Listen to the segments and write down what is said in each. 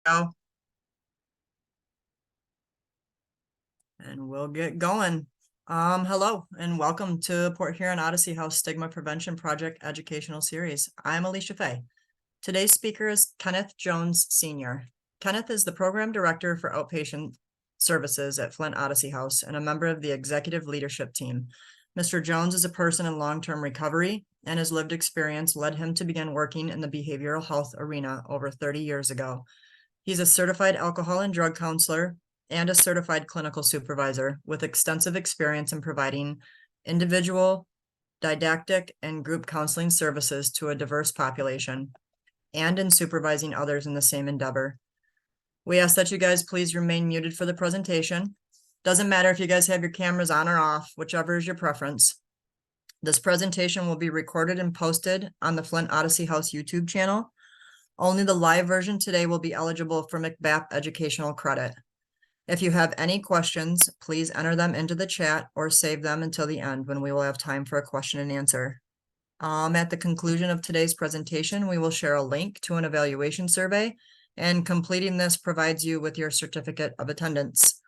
go. And we'll get going. Hello and welcome to Port Huron Odyssey House Stigma Prevention Project Educational Series. I'm Alesha Fay. Today's speaker is Kenneth Jones Sr. Kenneth is the Program Director for Outpatient Services at Flint Odyssey House and a member of the executive leadership team. Mr. Jones is a person in long-term recovery, and his lived experience led him to begin working in the behavioral health arena over 30 years ago. He's a certified alcohol and drug counselor and a certified clinical supervisor with extensive experience in providing individual, didactic, and group counseling services to a diverse population, and in supervising others in the same endeavor. We ask that you guys please remain muted for the presentation. Doesn't matter if you guys have your cameras on or off, whichever is your preference. This presentation will be recorded and posted on the Flint Odyssey House YouTube channel. Only the live version today will be eligible for McBath educational credit. If you have any questions, please enter them into the chat or save them until the end when we will have time for a question and answer. At the conclusion of today's presentation, we will share a link to an evaluation survey, and completing this provides you with your certificate of attendance.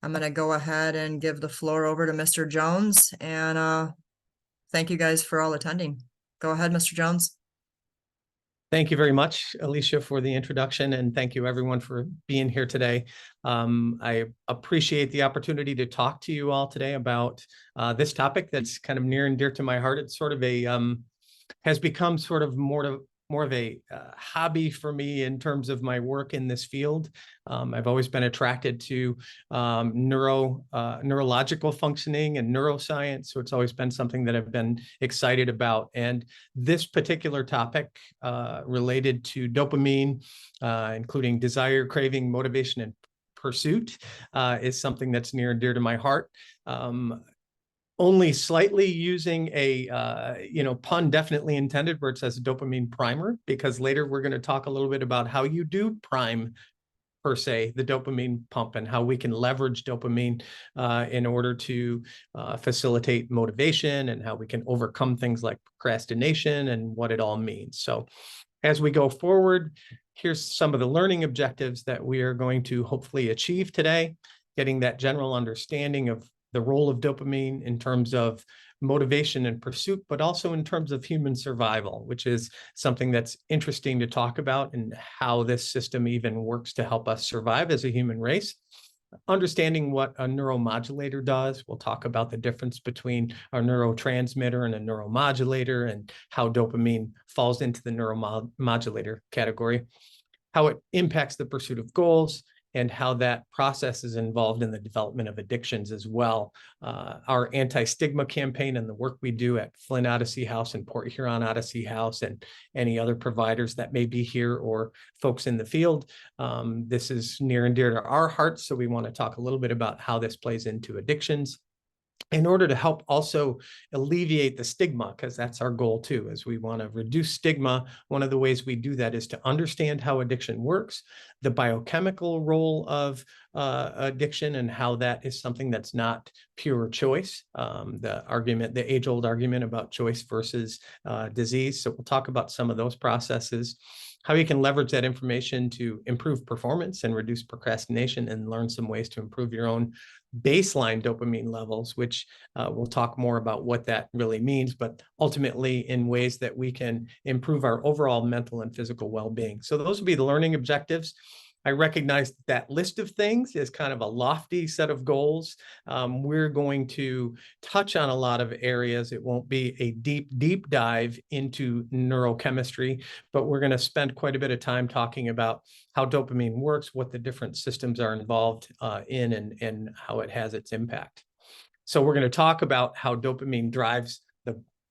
I'm going to go ahead and give the floor over to Mr. Jones, and thank you guys for all attending. Go ahead, Mr. Jones. Thank you very much, Alesha, for the introduction, and thank you everyone for being here today. I appreciate the opportunity to talk to you all today about this topic that's kind of near and dear to my heart. It's sort of a has become sort of more of a hobby for me in terms of my work in this field. I've always been attracted to neurological functioning and neuroscience, so it's always been something that I've been excited about. And this particular topic related to dopamine, including desire, craving, motivation, and pursuit, is something that's near and dear to my heart. Only slightly using a, pun definitely intended where it says dopamine primer, because later we're going to talk a little bit about how you do prime, per se, the dopamine pump and how we can leverage dopamine in order to facilitate motivation and how we can overcome things like procrastination and what it all means. So as we go forward, here's some of the learning objectives that we are going to hopefully achieve today, getting that general understanding of the role of dopamine in terms of motivation and pursuit, but also in terms of human survival, which is something that's interesting to talk about, and how this system even works to help us survive as a human race. Understanding what a neuromodulator does. We'll talk about the difference between a neurotransmitter and a neuromodulator and how dopamine falls into the neuromodulator category, how it impacts the pursuit of goals, and how that process is involved in the development of addictions as well. Our anti-stigma campaign and the work we do at Flint Odyssey House and Port Huron Odyssey House and any other providers that may be here or folks in the field. This is near and dear to our hearts, so we want to talk a little bit about how this plays into addictions, in order to help also alleviate the stigma, because that's our goal too, is we want to reduce stigma. One of the ways we do that is to understand how addiction works, the biochemical role of addiction, and how that is something that's not pure choice. The age-old argument about choice versus disease. So we'll talk about some of those processes, how you can leverage that information to improve performance and reduce procrastination, and learn some ways to improve your own baseline dopamine levels, which we'll talk more about what that really means, but ultimately in ways that we can improve our overall mental and physical well-being. So those will be the learning objectives. I recognize that list of things is kind of a lofty set of goals. We're going to touch on a lot of areas. It won't be a deep dive into neurochemistry, but we're going to spend quite a bit of time talking about how dopamine works, what the different systems are involved in, and how it has its impact. So we're going to talk about how dopamine drives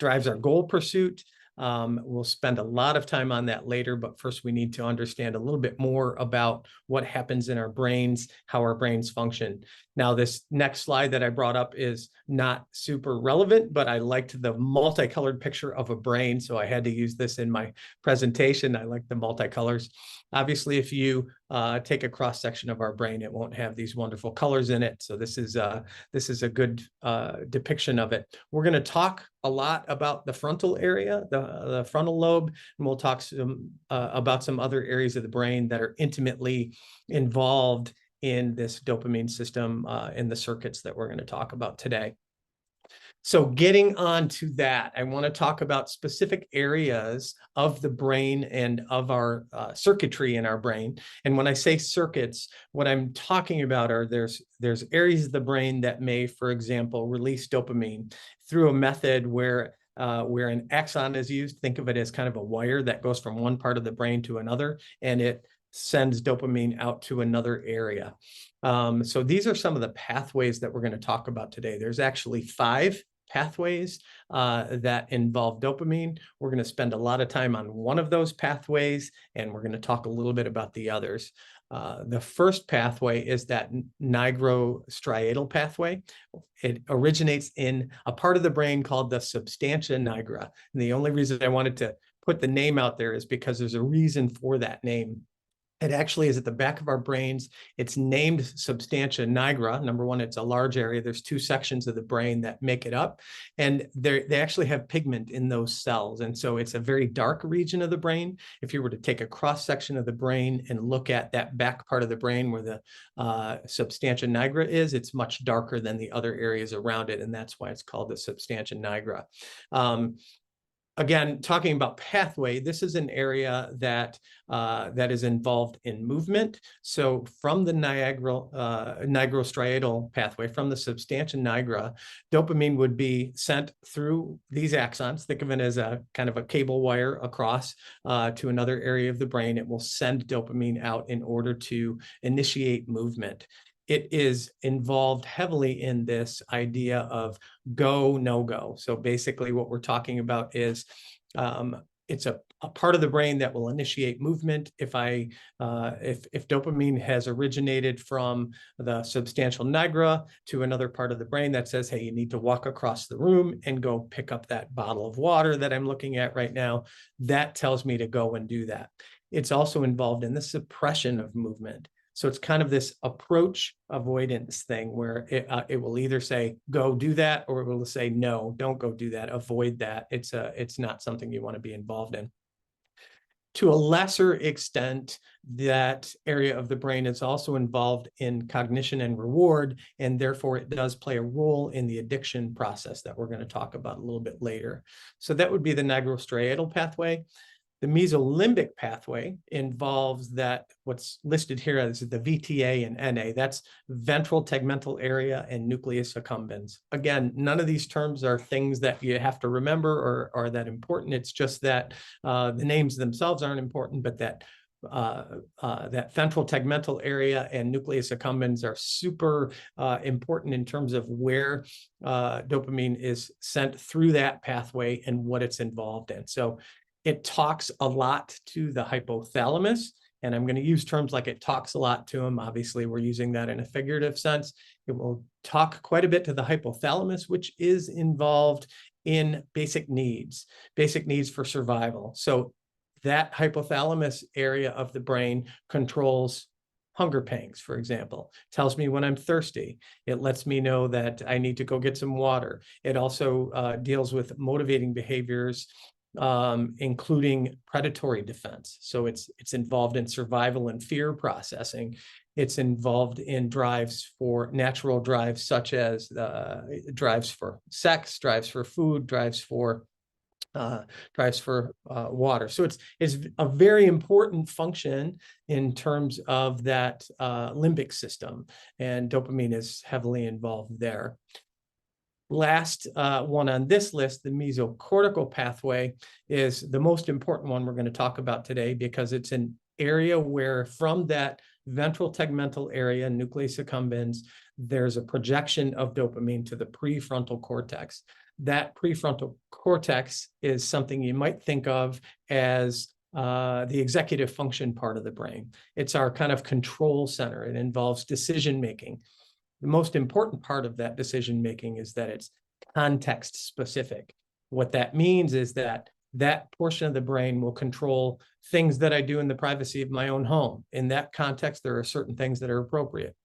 our goal pursuit. We'll spend a lot of time on that later, but first we need to understand a little bit more about what happens in our brains, how our brains function. Now, this next slide that I brought up is not super relevant, but I liked the multicolored picture of a brain, so I had to use this in my presentation. I like the multicolors. Obviously, if you take a cross section of our brain, it won't have these wonderful colors in it. So this is a good depiction of it. We're going to talk a lot about the frontal area, the frontal lobe, and we'll talk about some other areas of the brain that are intimately involved in this dopamine system in the circuits that we're going to talk about today. So getting on to that, I want to talk about specific areas of the brain and of our circuitry in our brain. And when I say circuits, what I'm talking about are there's areas of the brain that may, for example, release dopamine through a method where an axon is used. Think of it as kind of a wire that goes from one part of the brain to another, and it sends dopamine out to another area. So these are some of the pathways that we're going to talk about today. There's actually 5 pathways that involve dopamine. We're going to spend a lot of time on one of those pathways, and we're going to talk a little bit about the others. The first pathway is that nigrostriatal pathway. It originates in a part of the brain called the substantia nigra. And the only reason I wanted to put the name out there is because there's a reason for that name. It actually is at the back of our brains. It's named substantia nigra. Number one, it's a large area. There's 2 sections of the brain that make it up, and they actually have pigment in those cells. And so it's a very dark region of the brain. If you were to take a cross section of the brain and look at that back part of the brain where the substantia nigra is, it's much darker than the other areas around it. And that's why it's called the substantia nigra. Again, talking about pathway, this is an area that is involved in movement. So from the nigrostriatal pathway, from the substantia nigra, dopamine would be sent through these axons. Think of it as a kind of a cable wire across to another area of the brain. It will send dopamine out in order to initiate movement. It is involved heavily in this idea of go, no go. So basically what we're talking about is it's a part of the brain that will initiate movement. If dopamine has originated from the substantial nigra to another part of the brain that says, hey, you need to walk across the room and go pick up that bottle of water that I'm looking at right now, that tells me to go and do that. It's also involved in the suppression of movement. So it's kind of this approach avoidance thing where it will either say, go do that, or it will say, no, don't go do that, avoid that. It's not something you want to be involved in. To a lesser extent, that area of the brain is also involved in cognition and reward, and therefore it does play a role in the addiction process that we're going to talk about a little bit later. So that would be the nigrostriatal pathway. The mesolimbic pathway involves that what's listed here as the VTA and NA. That's ventral tegmental area and nucleus accumbens. Again, none of these terms are things that you have to remember or are that important. It's just that the names themselves aren't important, but that ventral tegmental area and nucleus accumbens are super important in terms of where dopamine is sent through that pathway and what it's involved in. So it talks a lot to the hypothalamus, and I'm going to use terms like it talks a lot to them. Obviously, we're using that in a figurative sense. It will talk quite a bit to the hypothalamus, which is involved in basic needs for survival. So that hypothalamus area of the brain controls hunger pangs, for example, tells me when I'm thirsty. It lets me know that I need to go get some water. It also deals with motivating behaviors, including predatory defense. So it's involved in survival and fear processing. It's involved in drives for natural drives, such as drives for sex, drives for food, drives for water. So it's a very important function in terms of that limbic system, and dopamine is heavily involved there. Last one on this list, the mesocortical pathway, is the most important one we're going to talk about today, because it's an area where from that ventral tegmental area, nucleus accumbens, there's a projection of dopamine to the prefrontal cortex. That prefrontal cortex is something you might think of as the executive function part of the brain. It's our kind of control center. It involves decision making. The most important part of that decision-making is that it's context specific. What that means is that that portion of the brain will control things that I do in the privacy of my own home. In that context, there are certain things that are appropriate.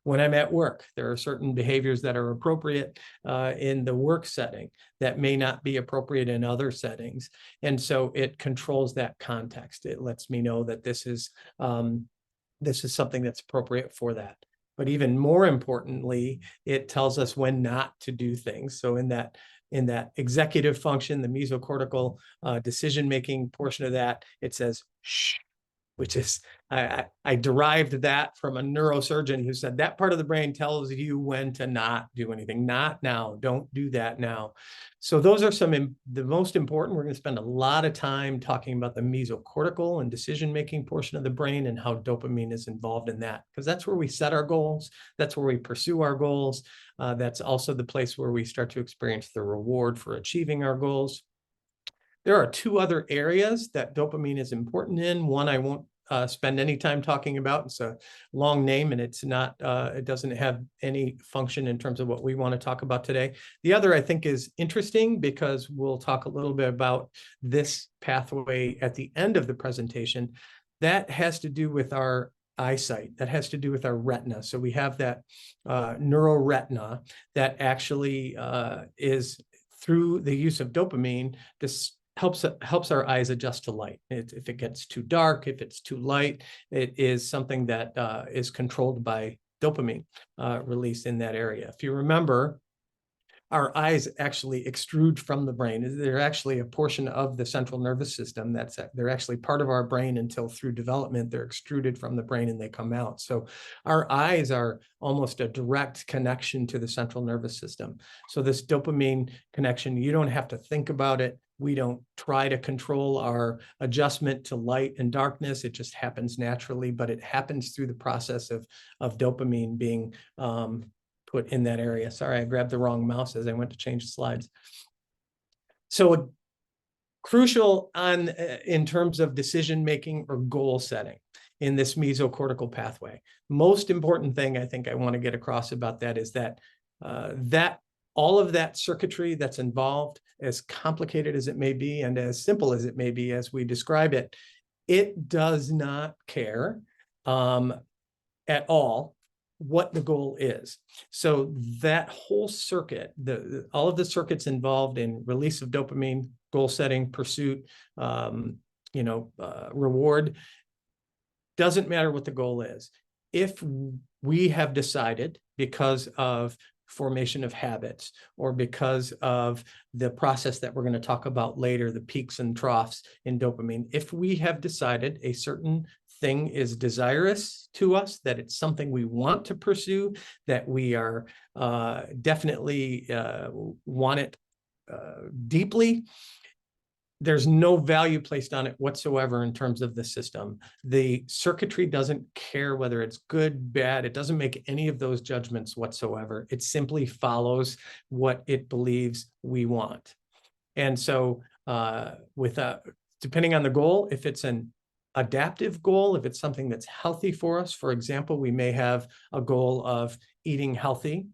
When I'm at work, there are certain behaviors that are appropriate in the work setting that may not be appropriate in other settings. And so it controls that context. It lets me know that this is something that's appropriate for that. But even more importantly, it tells us when not to do things. So in that executive function, the mesocortical decision-making portion of that, it says, shh, which is, I derived that from a neurosurgeon who said that part of the brain tells you when to not do anything. Not now, don't do that now. So those are the most important. We're going to spend a lot of time talking about the mesocortical and decision-making portion of the brain and how dopamine is involved in that, because that's where we set our goals. That's where we pursue our goals. That's also the place where we start to experience the reward for achieving our goals. There are two other areas that dopamine is important in. One I won't spend any time talking about. It's a long name and it's not, it doesn't have any function in terms of what we want to talk about today. The other I think is interesting because we'll talk a little bit about this pathway at the end of the presentation. That has to do with our eyesight. That has to do with our retina. So we have that neuroretina that actually is through the use of dopamine, this helps our eyes adjust to light. If it gets too dark, if it's too light, it is something that is controlled by dopamine release in that area. If you remember, our eyes actually extrude from the brain. They're actually a portion of the central nervous system. They're actually part of our brain until through development, they're extruded from the brain and they come out. So our eyes are almost a direct connection to the central nervous system. So this dopamine connection, you don't have to think about it. We don't try to control our adjustment to light and darkness. It just happens naturally, but it happens through the process of dopamine being put in that area. Sorry, I grabbed the wrong mouse as I went to change the slides. So crucial in terms of decision-making or goal setting in this mesocortical pathway. Most important thing I think I want to get across about that is that all of that circuitry that's involved, as complicated as it may be and as simple as it may be as we describe it, it does not care at all what the goal is. So that whole circuit, all of the circuits involved in release of dopamine, goal setting, pursuit, reward, doesn't matter what the goal is. If we have decided, because of formation of habits or because of the process that we're going to talk about later, the peaks and troughs in dopamine, if we have decided a certain thing is desirous to us, that it's something we want to pursue, that we are definitely want it deeply, there's no value placed on it whatsoever in terms of the system. The circuitry doesn't care whether it's good, bad. It doesn't make any of those judgments whatsoever. It simply follows what it believes we want. And so depending on the goal, if it's an adaptive goal, if it's something that's healthy for us, for example, we may have a goal of eating healthy,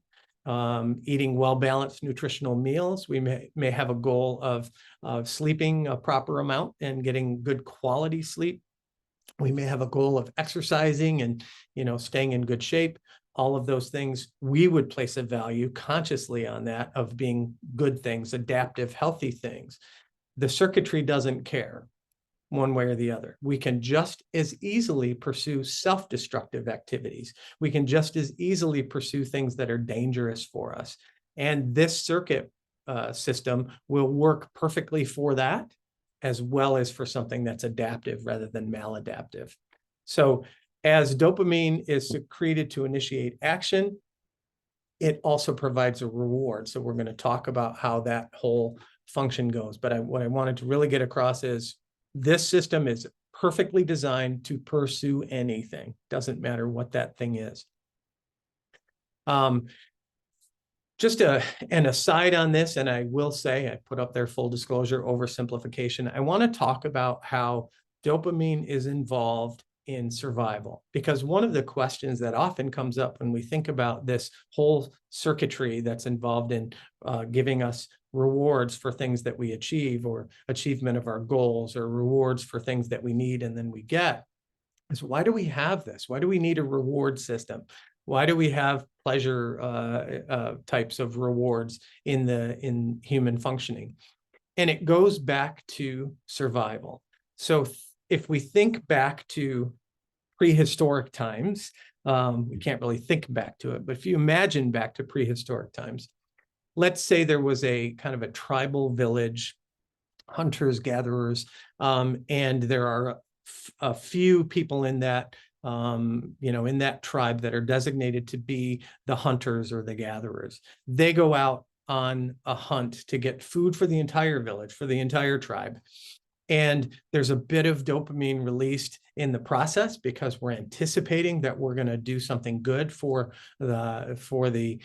eating well-balanced nutritional meals. We may have a goal of sleeping a proper amount and getting good quality sleep. We may have a goal of exercising and, staying in good shape. All of those things, we would place a value consciously on that of being good things, adaptive, healthy things. The circuitry doesn't care one way or the other. We can just as easily pursue self-destructive activities. We can just as easily pursue things that are dangerous for us. And this circuit system will work perfectly for that, as well as for something that's adaptive rather than maladaptive. So as dopamine is secreted to initiate action, it also provides a reward. So we're going to talk about how that whole function goes. But what I wanted to really get across is this system is perfectly designed to pursue anything. Doesn't matter what that thing is. Just an aside on this, and I will say, I put up there full disclosure, oversimplification. I want to talk about how dopamine is involved in survival. Because one of the questions that often comes up when we think about this whole circuitry that's involved in giving us rewards for things that we achieve, or achievement of our goals, or rewards for things that we need and then we get, is why do we have this? Why do we need a reward system? Why do we have pleasure types of rewards in human functioning? And it goes back to survival. So if we think back to prehistoric times, we can't really think back to it, but if you imagine back to prehistoric times, let's say there was a kind of a tribal village, hunters, gatherers, and there are a few people in that, in that tribe that are designated to be the hunters or the gatherers. They go out on a hunt to get food for the entire village, for the entire tribe. And there's a bit of dopamine released in the process because we're anticipating that we're going to do something good for the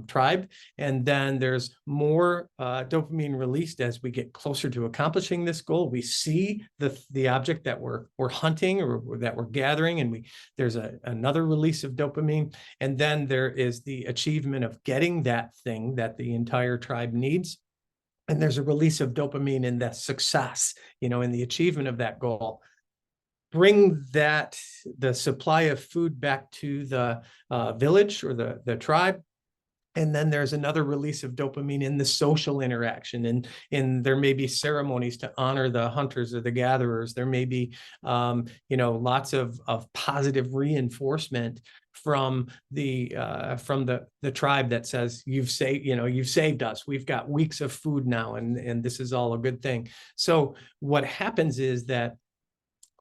tribe. And then there's more dopamine released as we get closer to accomplishing this goal. We see the object that we're hunting or that we're gathering, and there's another release of dopamine. And then there is the achievement of getting that thing that the entire tribe needs. And there's a release of dopamine in the success, in the achievement of that goal. Bring the supply of food back to the village or the tribe. And then there's another release of dopamine in the social interaction. And there may be ceremonies to honor the hunters or the gatherers. There may be, lots of positive reinforcement from the tribe that says, you've saved us. We've got weeks of food now, and this is all a good thing. So what happens is that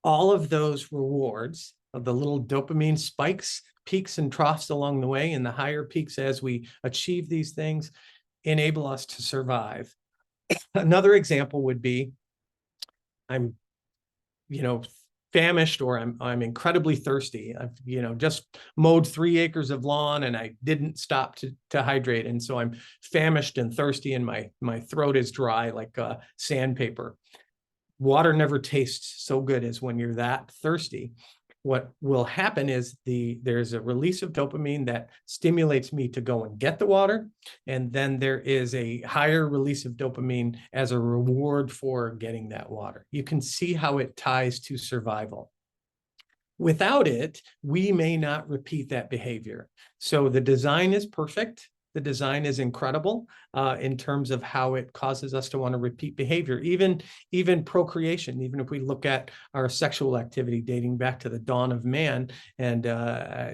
all of those rewards of the little dopamine spikes, peaks and troughs along the way, and the higher peaks as we achieve these things enable us to survive. Another example would be, I'm, famished, or I'm incredibly thirsty. I've, just mowed 3 acres of lawn and I didn't stop to hydrate. And so I'm famished and thirsty, and my throat is dry like sandpaper. Water never tastes so good as when you're that thirsty. What will happen is there's a release of dopamine that stimulates me to go and get the water. And then there is a higher release of dopamine as a reward for getting that water. You can see how it ties to survival. Without it, we may not repeat that behavior. So the design is perfect. The design is incredible in terms of how it causes us to want to repeat behavior, even procreation. Even if we look at our sexual activity dating back to the dawn of man and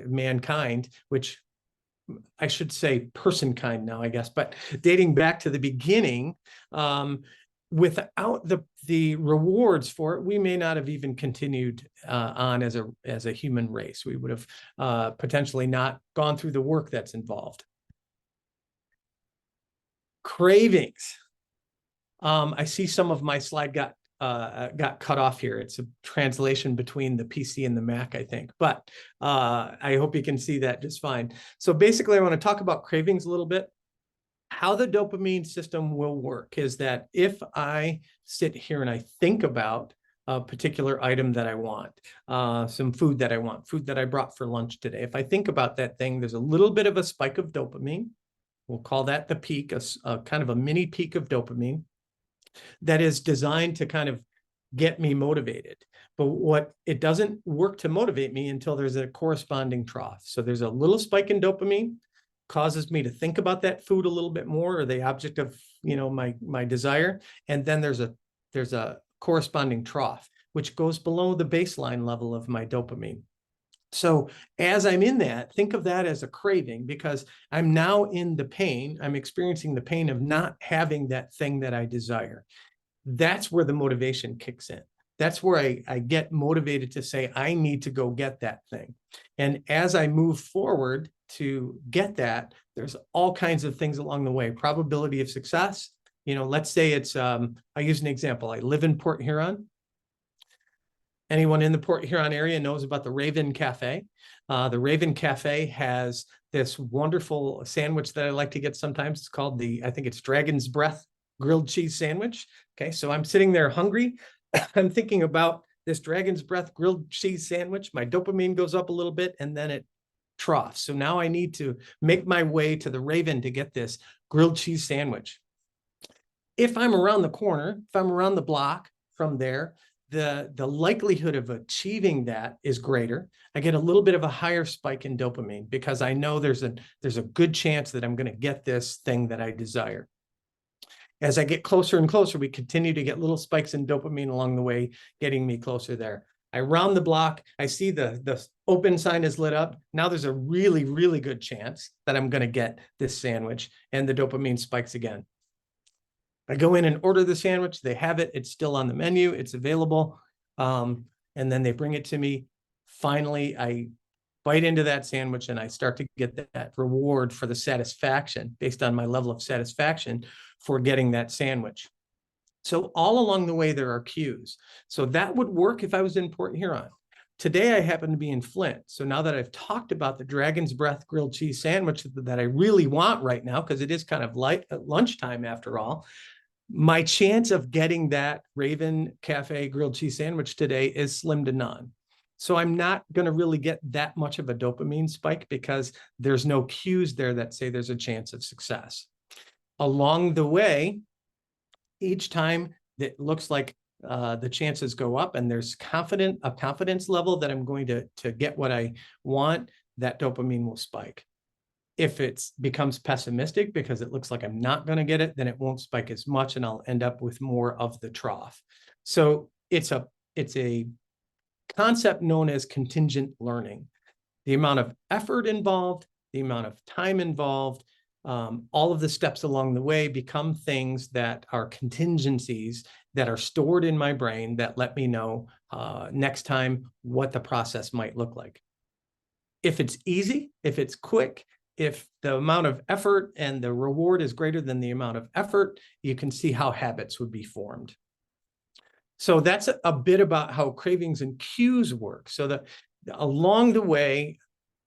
mankind, which I should say personkind now, I guess, but dating back to the beginning, without the rewards for it, we may not have even continued on as a human race. We would have potentially not gone through the work that's involved. Cravings. I see some of my slide got cut off here. It's a translation between the PC and the Mac, I think, but I hope you can see that just fine. So basically, I want to talk about cravings a little bit. How the dopamine system will work is that if I sit here and I think about a particular item that I want, some food that I want, food that I brought for lunch today, if I think about that thing, there's a little bit of a spike of dopamine. We'll call that the peak, a kind of a mini peak of dopamine that is designed to kind of get me motivated. But it doesn't work to motivate me until there's a corresponding trough. So there's a little spike in dopamine, causes me to think about that food a little bit more, or the object of my desire. And then there's a corresponding trough, which goes below the baseline level of my dopamine. So as I'm in that, think of that as a craving, because I'm now in the pain. I'm experiencing the pain of not having that thing that I desire. That's where the motivation kicks in. That's where I get motivated to say, I need to go get that thing. And as I move forward to get that, there's all kinds of things along the way. Probability of success. Let's say it's, I use an example. I live in Port Huron. Anyone in the Port Huron area knows about the Raven Cafe. The Raven Cafe has this wonderful sandwich that I like to get sometimes. It's called I think it's Dragon's Breath grilled cheese sandwich. Okay, so I'm sitting there hungry. I'm thinking about this dragon's breath grilled cheese sandwich, my dopamine goes up a little bit, and then it troughs. So now I need to make my way to the Raven to get this grilled cheese sandwich. If I'm around the corner, if I'm around the block from there, the likelihood of achieving that is greater. I get a little bit of a higher spike in dopamine because I know there's a good chance that I'm going to get this thing that I desire. As I get closer and closer, we continue to get little spikes in dopamine along the way, getting me closer there. I round the block, I see the open sign is lit up. Now there's a really, really good chance that I'm going to get this sandwich, and the dopamine spikes again. I go in and order the sandwich. They have it. It's still on the menu. It's available. And then they bring it to me. Finally, I bite into that sandwich and I start to get that reward for the satisfaction based on my level of satisfaction for getting that sandwich. So all along the way, there are cues. So that would work if I was in Port Huron. Today, I happen to be in Flint. So now that I've talked about the Dragon's Breath grilled cheese sandwich that I really want right now, because it is kind of light at lunchtime after all, my chance of getting that Raven Cafe grilled cheese sandwich today is slim to none. So I'm not going to really get that much of a dopamine spike because there's no cues there that say there's a chance of success. Along the way, each time it looks like the chances go up and there's a confidence level that I'm going to get what I want, that dopamine will spike. If it becomes pessimistic because it looks like I'm not going to get it, then it won't spike as much and I'll end up with more of the trough. So it's a concept known as contingent learning. The amount of effort involved, the amount of time involved, all of the steps along the way become things that are contingencies that are stored in my brain that let me know next time what the process might look like. If it's easy, if it's quick, if the amount of effort and the reward is greater than the amount of effort, you can see how habits would be formed. So that's a bit about how cravings and cues work. So that along the way,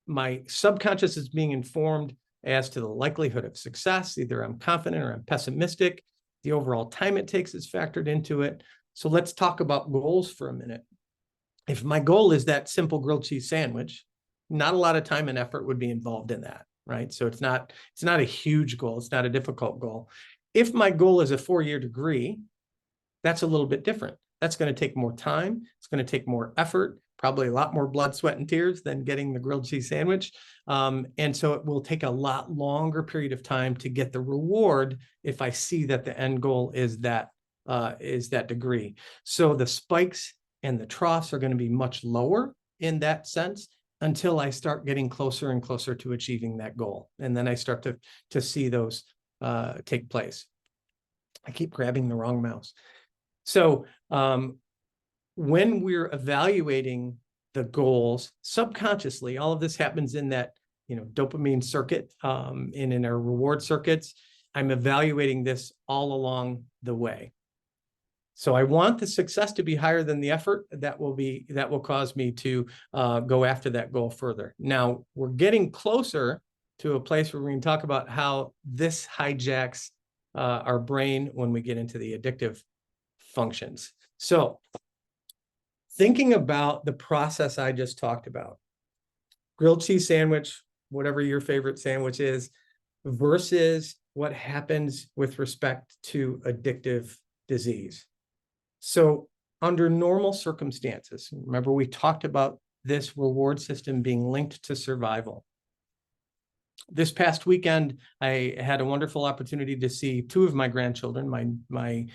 my subconscious is being informed as to the likelihood of success. Either I'm confident or I'm pessimistic. The overall time it takes is factored into it. So let's talk about goals for a minute. If my goal is that simple grilled cheese sandwich, not a lot of time and effort would be involved in that, right? So it's not a huge goal. It's not a difficult goal. If my goal is a 4-year degree, that's a little bit different. That's going to take more time. It's going to take more effort, probably a lot more blood, sweat, and tears than getting the grilled cheese sandwich. And so it will take a lot longer period of time to get the reward if I see that the end goal is that degree. So the spikes and the troughs are going to be much lower in that sense until I start getting closer and closer to achieving that goal. And then I start to see those take place. I keep grabbing the wrong mouse. So when we're evaluating the goals subconsciously, all of this happens in that dopamine circuit and in our reward circuits. I'm evaluating this all along the way. So I want the success to be higher than the effort. That will cause me to go after that goal further. Now we're getting closer to a place where we can talk about how this hijacks our brain when we get into the addictive functions. So thinking about the process I just talked about, grilled cheese sandwich, whatever your favorite sandwich is, versus what happens with respect to addictive disease. So under normal circumstances, remember we talked about this reward system being linked to survival. This past weekend, I had a wonderful opportunity to see 2 of my grandchildren, my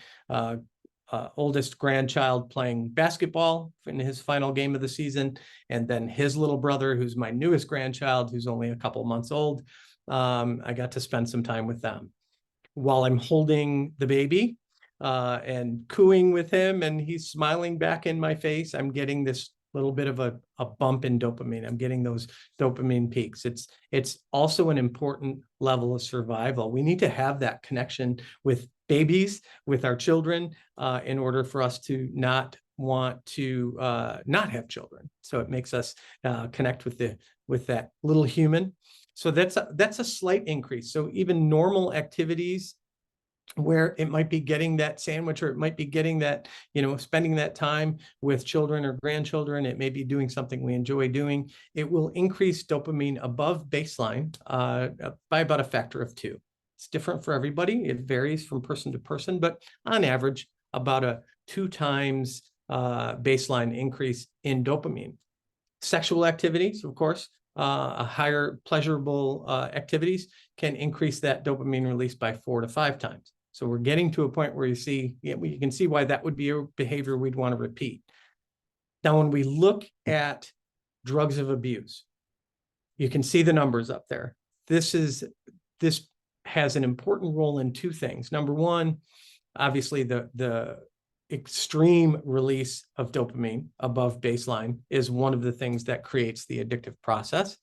oldest grandchild playing basketball in his final game of the season, and then his little brother, who's my newest grandchild, who's only a couple months old. I got to spend some time with them. While I'm holding the baby and cooing with him, and he's smiling back in my face, I'm getting this little bit of a bump in dopamine. I'm getting those dopamine peaks. It's also an important level of survival. We need to have that connection with babies, with our children, in order for us to not want to not have children. So it makes us connect with that little human. So that's a slight increase. So even normal activities where it might be getting that sandwich, or it might be getting that, spending that time with children or grandchildren. It may be doing something we enjoy doing. It will increase dopamine above baseline by about a factor of 2. It's different for everybody. It varies from person to person, but on average, about a 2 times baseline increase in dopamine. Sexual activities, of course, a higher pleasurable activities can increase that dopamine release by 4 to 5 times. So we're getting to a point where you can see why that would be a behavior we'd want to repeat. Now, when we look at drugs of abuse, you can see the numbers up there. This has an important role in 2 things. Number one, obviously the extreme release of dopamine above baseline is one of the things that creates the addictive process.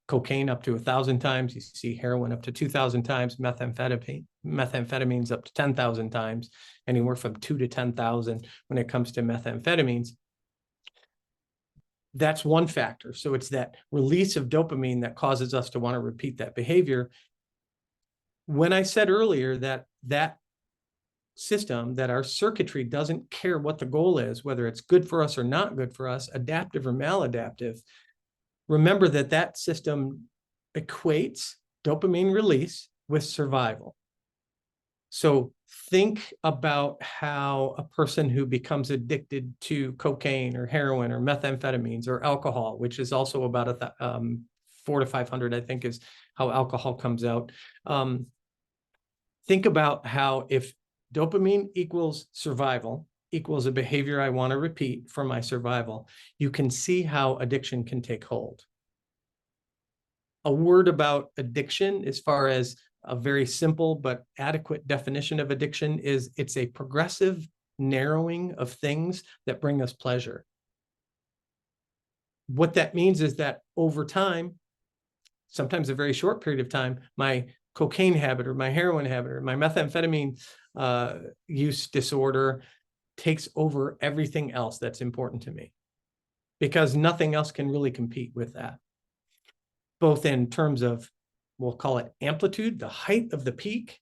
Cocaine up to 1,000 times. You see heroin up to 2,000 times. Methamphetamines up to 10,000 times. Anywhere from 2 to 10,000 when it comes to methamphetamines. That's one factor. So it's that release of dopamine that causes us to want to repeat that behavior. When I said earlier that system, that our circuitry doesn't care what the goal is, whether it's good for us or not good for us, adaptive or maladaptive, remember that system equates dopamine release with survival. So think about how a person who becomes addicted to cocaine or heroin or methamphetamines or alcohol, which is also about 400 to 500, I think, is how alcohol comes out. Think about how if dopamine equals survival, equals a behavior I want to repeat for my survival, you can see how addiction can take hold. A word about addiction, as far as a very simple but adequate definition of addiction, is it's a progressive narrowing of things that bring us pleasure. What that means is that over time, sometimes a very short period of time, my cocaine habit or my heroin habit or my methamphetamine use disorder takes over everything else that's important to me, because nothing else can really compete with that, both in terms of, we'll call it amplitude, the height of the peak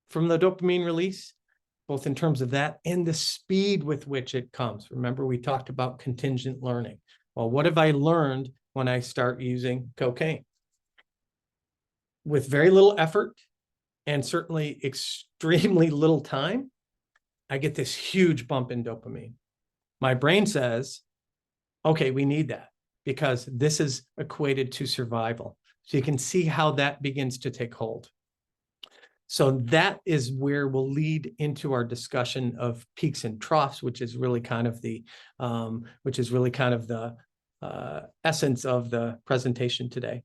from the dopamine release, both in terms of that and the speed with which it comes. Remember, we talked about contingent learning. Well, what have I learned when I start using cocaine? With very little effort and certainly extremely little time, I get this huge bump in dopamine. My brain says, okay, we need that because this is equated to survival. So you can see how that begins to take hold. So that is where we'll lead into our discussion of peaks and troughs, which is really kind of the essence of the presentation today.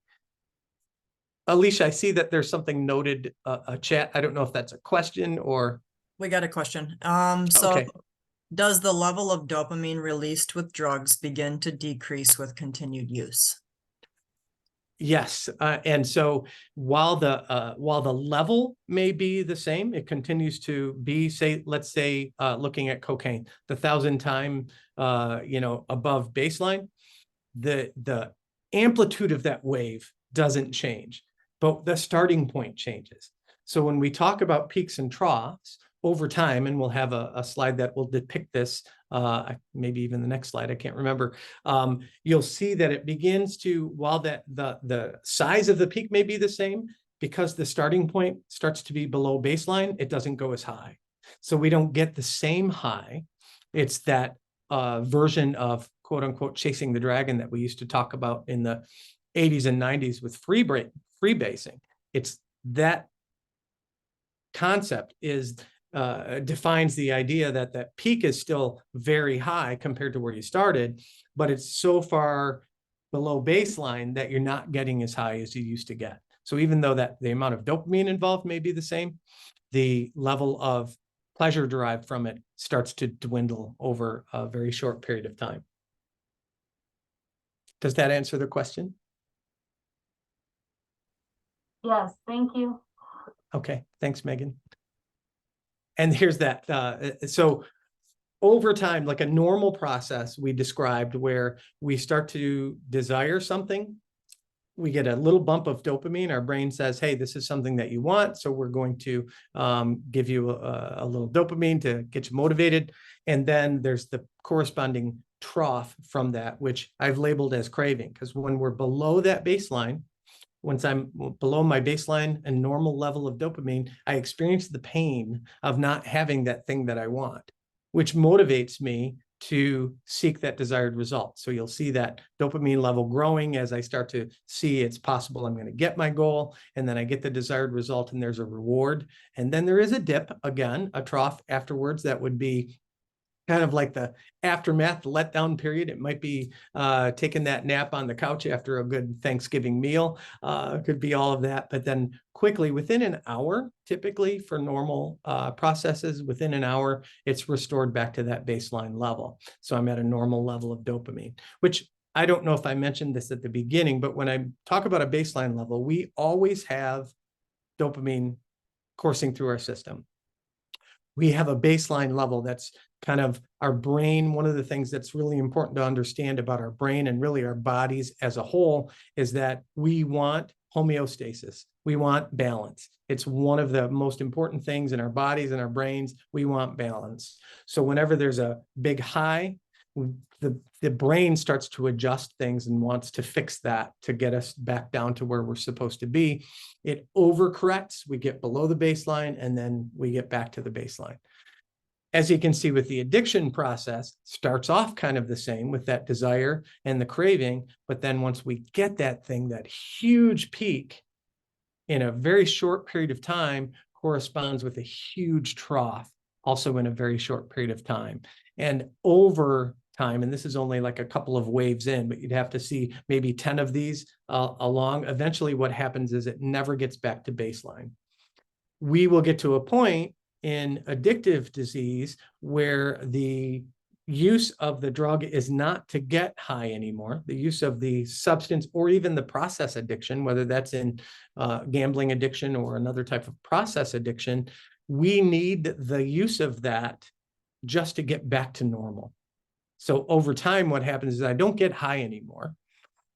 Alesha, I see that there's something noted, a chat. I don't know if that's a question or. We got a question. Okay. Does the level of dopamine released with drugs begin to decrease with continued use? Yes, and so while the level may be the same, it continues to be, let's say, looking at cocaine, the 1,000 time, above baseline, the amplitude of that wave doesn't change, but the starting point changes. So when we talk about peaks and troughs over time, and we'll have a slide that will depict this, maybe even the next slide, I can't remember. You'll see that it begins to, while the size of the peak may be the same, because the starting point starts to be below baseline, it doesn't go as high. So we don't get the same high. It's that version of quote unquote chasing the dragon that we used to talk about in the 80s and 90s with freebasing. It's that concept defines the idea that that peak is still very high compared to where you started, but it's so far below baseline that you're not getting as high as you used to get. So even though that the amount of dopamine involved may be the same, the level of pleasure derived from it starts to dwindle over a very short period of time. Does that answer the question? Yes, thank you. Okay, thanks, Megan. And here's that. So over time, like a normal process we described where we start to desire something, we get a little bump of dopamine. Our brain says, hey, this is something that you want. So we're going to give you a little dopamine to get you motivated. And then there's the corresponding trough from that, which I've labeled as craving, because when we're below that baseline, once I'm below my baseline and normal level of dopamine, I experience the pain of not having that thing that I want, which motivates me to seek that desired result. So you'll see that dopamine level growing as I start to see it's possible I'm going to get my goal, and then I get the desired result and there's a reward. And then there is a dip, again, a trough afterwards that would be kind of like the aftermath, the letdown period. It might be taking that nap on the couch after a good Thanksgiving meal. Could be all of that. But then quickly, within an hour, typically for normal processes, within an hour, it's restored back to that baseline level. So I'm at a normal level of dopamine, which I don't know if I mentioned this at the beginning, but when I talk about a baseline level, we always have dopamine coursing through our system. We have a baseline level that's kind of our brain. One of the things that's really important to understand about our brain and really our bodies as a whole is that we want homeostasis. We want balance. It's one of the most important things in our bodies and our brains. We want balance. So whenever there's a big high, the brain starts to adjust things and wants to fix that to get us back down to where we're supposed to be. It overcorrects, we get below the baseline, and then we get back to the baseline. As you can see with the addiction process, starts off kind of the same with that desire and the craving, but then once we get that thing, that huge peak in a very short period of time corresponds with a huge trough, also in a very short period of time. And over time, and this is only like a couple of waves in, but you'd have to see maybe 10 of these along. Eventually what happens is it never gets back to baseline. We will get to a point in addictive disease where the use of the drug is not to get high anymore. The use of the substance or even the process addiction, whether that's in gambling addiction or another type of process addiction, we need the use of that just to get back to normal. So over time, what happens is I don't get high anymore.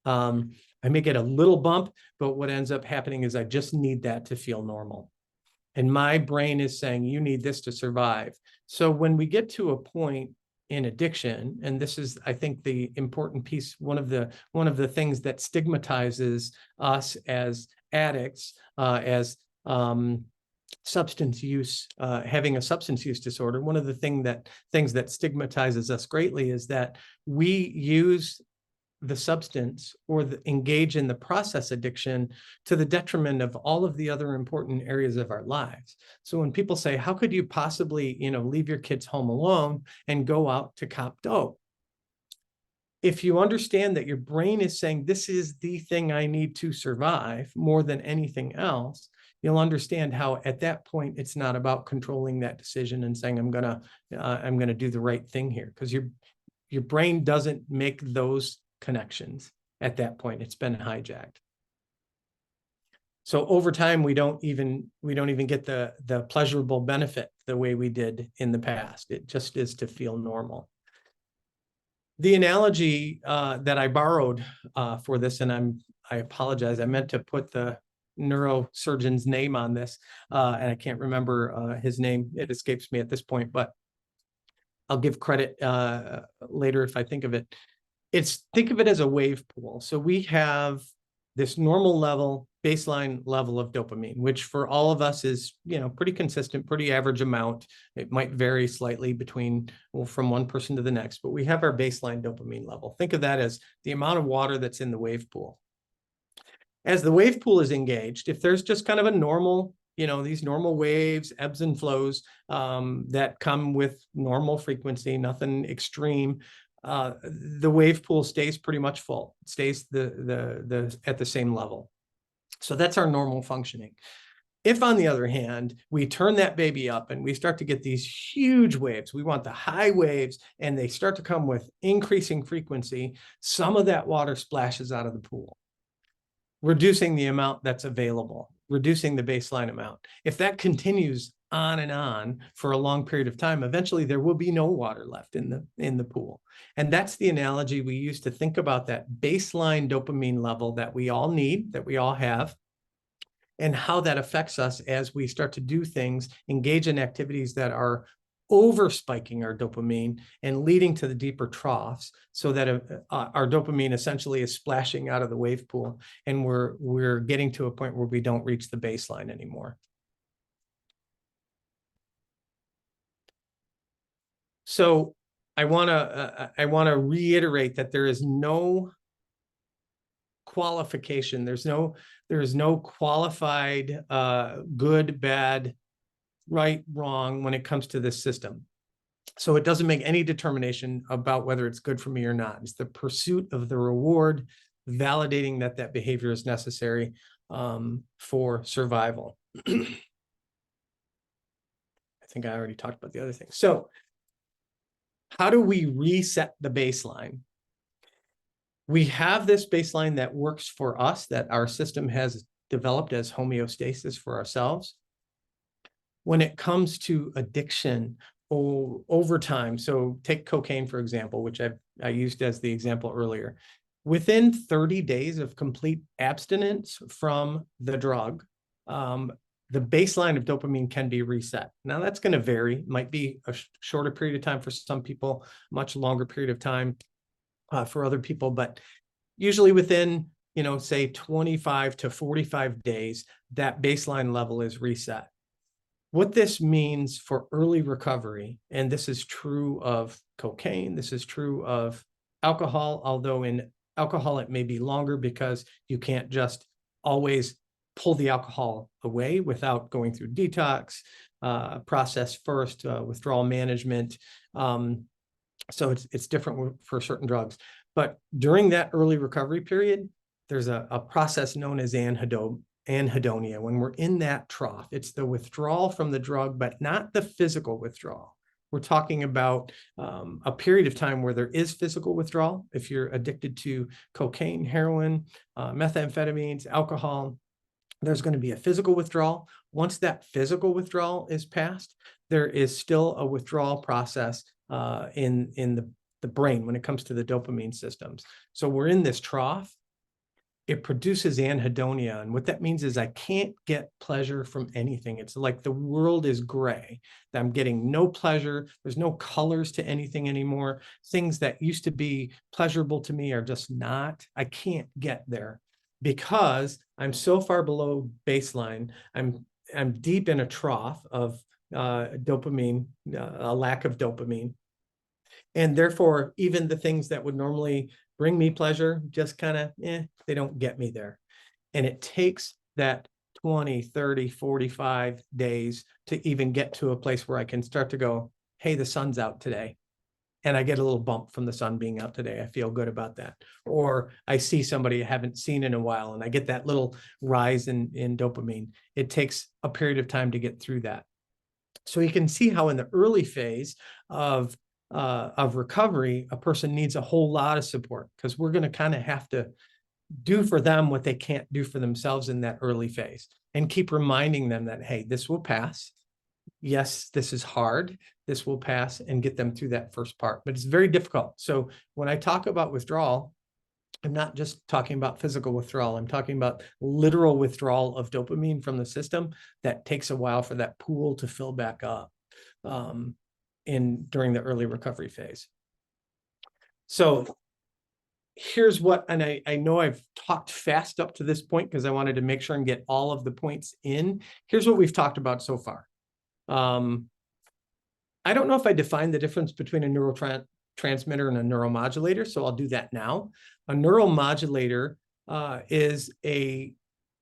I may get a little bump, but what ends up happening is I just need that to feel normal. And my brain is saying, you need this to survive. So when we get to a point in addiction, and this is, I think, the important piece, one of the things that stigmatizes us as addicts, as substance use, having a substance use disorder, one of the things that stigmatizes us greatly is that we use the substance or engage in the process addiction to the detriment of all of the other important areas of our lives. So when people say, how could you possibly, leave your kids home alone and go out to cop dope? If you understand that your brain is saying, this is the thing I need to survive more than anything else, you'll understand how at that point, it's not about controlling that decision and saying, I'm gonna do the right thing here, because your brain doesn't make those connections at that point. It's been hijacked. So over time, we don't even get the pleasurable benefit the way we did in the past. It just is to feel normal. The analogy that I borrowed for this, and I apologize, I meant to put the neurosurgeon's name on this, and I can't remember his name. It escapes me at this point, but I'll give credit later if I think of it. Think of it as a wave pool. So we have this normal level, baseline level of dopamine, which for all of us is, pretty consistent, pretty average amount. It might vary slightly from one person to the next, but we have our baseline dopamine level. Think of that as the amount of water that's in the wave pool. As the wave pool is engaged, if there's just kind of a normal, these normal waves, ebbs and flows that come with normal frequency, nothing extreme, the wave pool stays pretty much full. It stays at the same level. So that's our normal functioning. If, on the other hand, we turn that baby up and we start to get these huge waves, we want the high waves, and they start to come with increasing frequency, some of that water splashes out of the pool, reducing the amount that's available. reducing the baseline amount. If that continues on and on for a long period of time, eventually there will be no water left in the pool. And that's the analogy we use to think about that baseline dopamine level that we all need, that we all have, and how that affects us as we start to do things, engage in activities that are over spiking our dopamine and leading to the deeper troughs, so that our dopamine essentially is splashing out of the wave pool, and we're getting to a point where we don't reach the baseline anymore. So I want to reiterate that there is no qualification. There is no qualified good, bad, right, wrong when it comes to this system. So it doesn't make any determination about whether it's good for me or not. It's the pursuit of the reward, validating that that behavior is necessary for survival. I think I already talked about the other thing. So how do we reset the baseline? We have this baseline that works for us, that our system has developed as homeostasis for ourselves. When it comes to addiction over time, so take cocaine, for example, which I used as the example earlier. Within 30 days of complete abstinence from the drug, the baseline of dopamine can be reset. Now that's going to vary, might be a shorter period of time for some people, much longer period of time for other people, but usually within, say 25 to 45 days, that baseline level is reset. What this means for early recovery, and this is true of cocaine, this is true of alcohol, although in alcohol it may be longer because you can't just always pull the alcohol away without going through detox process first, withdrawal management. So it's different for certain drugs. But during that early recovery period, there's a process known as anhedonia. When we're in that trough, it's the withdrawal from the drug, but not the physical withdrawal. We're talking about a period of time where there is physical withdrawal. If you're addicted to cocaine, heroin, methamphetamines, alcohol, there's going to be a physical withdrawal. Once that physical withdrawal is passed, there is still a withdrawal process in the brain when it comes to the dopamine systems. So we're in this trough. It produces anhedonia. And what that means is I can't get pleasure from anything. It's like the world is gray. I'm getting no pleasure. There's no colors to anything anymore. Things that used to be pleasurable to me are just not. I can't get there because I'm so far below baseline. I'm deep in a trough of dopamine, a lack of dopamine. And therefore, even the things that would normally bring me pleasure just kind of, they don't get me there. And it takes that 20, 30, 45 days to even get to a place where I can start to go, hey, the sun's out today. And I get a little bump from the sun being out today. I feel good about that. Or I see somebody I haven't seen in a while and I get that little rise in dopamine. It takes a period of time to get through that. So you can see how in the early phase of recovery, a person needs a whole lot of support, because we're going to kind of have to do for them what they can't do for themselves in that early phase, and keep reminding them that, hey, this will pass. Yes, this is hard. This will pass, and get them through that first part. But it's very difficult. So when I talk about withdrawal, I'm not just talking about physical withdrawal. I'm talking about literal withdrawal of dopamine from the system that takes a while for that pool to fill back up during the early recovery phase. So here's what, and I know I've talked fast up to this point because I wanted to make sure and get all of the points in. Here's what we've talked about so far. I don't know if I defined the difference between a neurotransmitter and a neuromodulator, so I'll do that now. A neuromodulator is a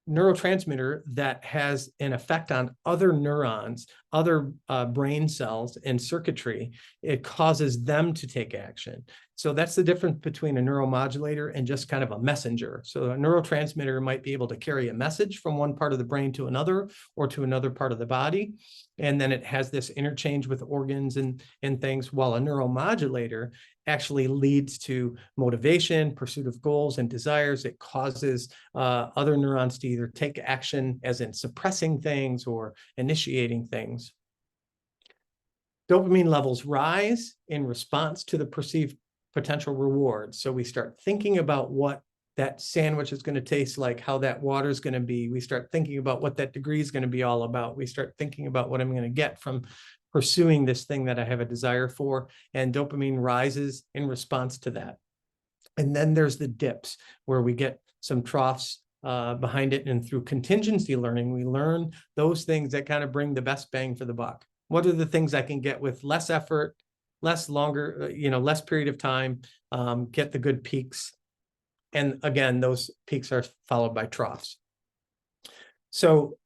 neurotransmitter that has an effect on other neurons other brain cells and circuitry, it causes them to take action. So that's the difference between a neuromodulator and just kind of a messenger. So a neurotransmitter might be able to carry a message from one part of the brain to another or to another part of the body. And then it has this interchange with organs and things, while a neuromodulator actually leads to motivation, pursuit of goals and desires. It causes other neurons to either take action, as in suppressing things or initiating things. Dopamine levels rise in response to the perceived potential reward. So we start thinking about what that sandwich is going to taste like, how that water is going to be. We start thinking about what that degree is going to be all about. We start thinking about what I'm going to get from pursuing this thing that I have a desire for, and dopamine rises in response to that. And then there's the dips, where we get some troughs behind it, and through contingency learning, we learn those things that kind of bring the best bang for the buck. What are the things I can get with less effort, less longer, less period of time, get the good peaks. And again, those peaks are followed by troughs. So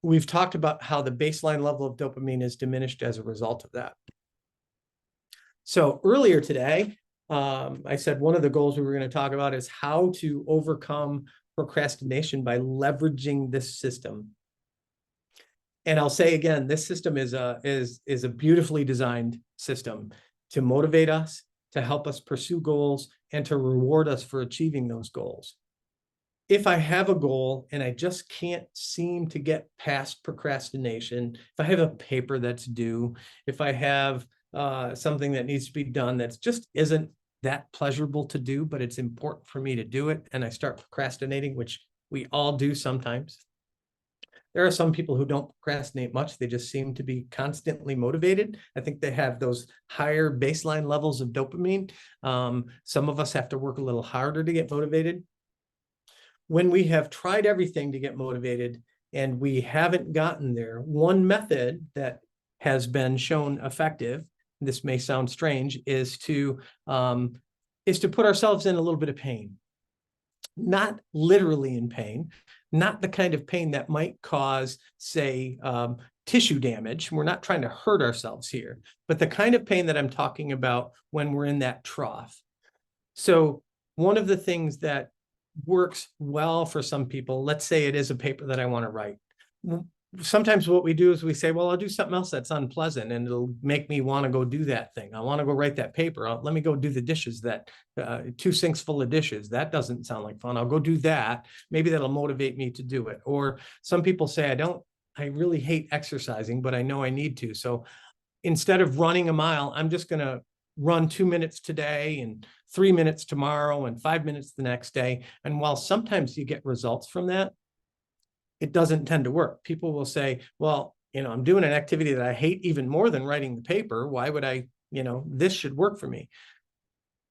we've talked about how the baseline level of dopamine is diminished as a result of that. So earlier today, I said one of the goals we were going to talk about is how to overcome procrastination by leveraging this system. And I'll say again, this system is a beautifully designed system to motivate us, to help us pursue goals, and to reward us for achieving those goals. If I have a goal and I just can't seem to get past procrastination, if I have a paper that's due, if I have something that needs to be done that just isn't that pleasurable to do, but it's important for me to do it, and I start procrastinating, which we all do sometimes. There are some people who don't procrastinate much. They just seem to be constantly motivated. I think they have those higher baseline levels of dopamine. Some of us have to work a little harder to get motivated. When we have tried everything to get motivated and we haven't gotten there, one method that has been shown effective, this may sound strange, is to put ourselves in a little bit of pain. Not literally in pain, not the kind of pain that might cause, say, tissue damage. We're not trying to hurt ourselves here, but the kind of pain that I'm talking about when we're in that trough. So one of the things that works well for some people, let's say it is a paper that I want to write. Sometimes what we do is we say, well, I'll do something else that's unpleasant and it'll make me want to go do that thing. I want to go write that paper. Let me go do the dishes, that 2 sinks full of dishes. That doesn't sound like fun. I'll go do that. Maybe that'll motivate me to do it. Or some people say, I really hate exercising, but I know I need to. So instead of running a mile, I'm just going to run 2 minutes today and 3 minutes tomorrow and 5 minutes the next day. And while sometimes you get results from that, it doesn't tend to work. People will say, well, I'm doing an activity that I hate even more than writing the paper. Why would I, this should work for me.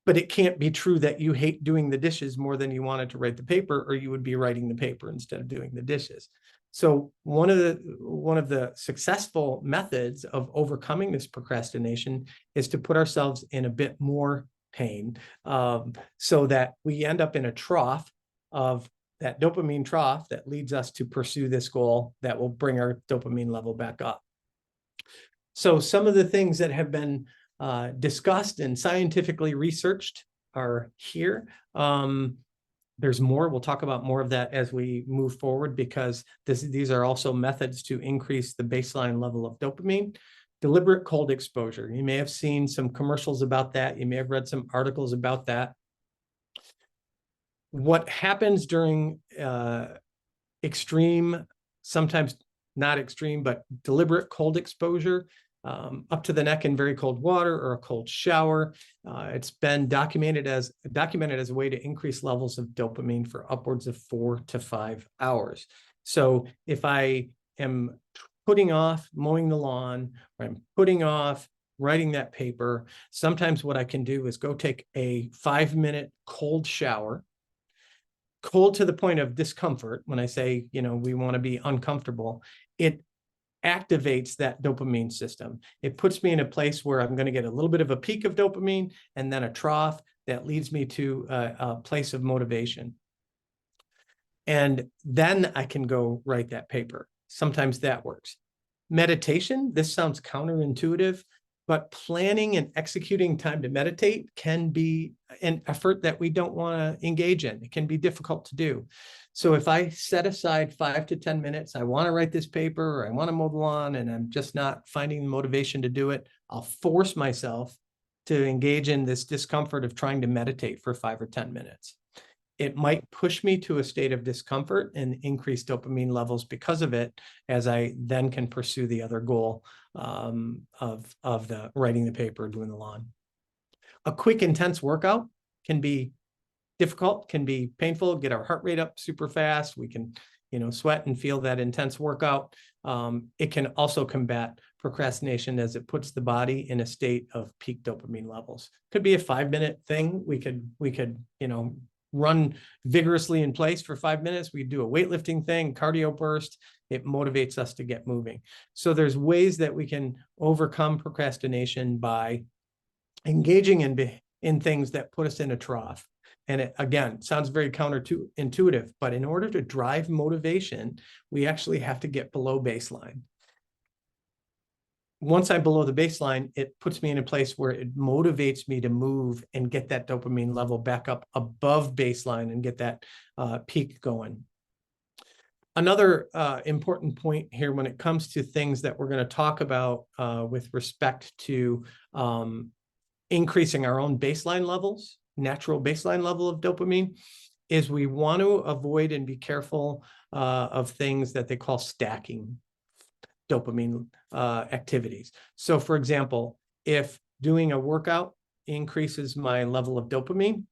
But it can't be true that you hate doing the dishes more than you wanted to write the paper, or you would be writing the paper instead of doing the dishes. So one of the successful methods of overcoming this procrastination is to put ourselves in a bit more pain, so that we end up in a trough of that dopamine trough that leads us to pursue this goal that will bring our dopamine level back up. So some of the things that have been discussed and scientifically researched are here. There's more. We'll talk about more of that as we move forward, because these are also methods to increase the baseline level of dopamine. Deliberate cold exposure. You may have seen some commercials about that. You may have read some articles about that. What happens during extreme, sometimes not extreme, but deliberate cold exposure, up to the neck in very cold water or a cold shower. It's been documented as a way to increase levels of dopamine for upwards of 4 to 5 hours. So if I am putting off mowing the lawn, or I'm putting off writing that paper, sometimes what I can do is go take a 5-minute cold shower. Cold to the point of discomfort. When I say, we want to be uncomfortable, it activates that dopamine system. It puts me in a place where I'm going to get a little bit of a peak of dopamine and then a trough that leads me to a place of motivation. And then I can go write that paper. Sometimes that works. meditation. This sounds counterintuitive, but planning and executing time to meditate can be an effort that we don't want to engage in. It can be difficult to do. So if I set aside 5 to 10 minutes, I want to write this paper, or I want to mow the lawn, and I'm just not finding the motivation to do it, I'll force myself to engage in this discomfort of trying to meditate for 5 or 10 minutes. It might push me to a state of discomfort and increase dopamine levels because of it, as I then can pursue the other goal of the writing the paper, doing the lawn. A quick, intense workout can be difficult, can be painful, get our heart rate up super fast. We can, sweat and feel that intense workout. It can also combat procrastination, as it puts the body in a state of peak dopamine levels. Could be a 5-minute thing. We could, run vigorously in place for 5 minutes. We do a weightlifting thing, cardio burst. It motivates us to get moving. So there's ways that we can overcome procrastination by engaging in things that put us in a trough. And it, again, sounds very counterintuitive, but in order to drive motivation, we actually have to get below baseline. Once I'm below the baseline, it puts me in a place where it motivates me to move and get that dopamine level back up above baseline and get that peak going. Another important point here when it comes to things that we're going to talk about with respect to increasing our own baseline levels, natural baseline level of dopamine, is we want to avoid and be careful of things that they call stacking dopamine activities. So for example, if doing a workout increases my level of dopamine,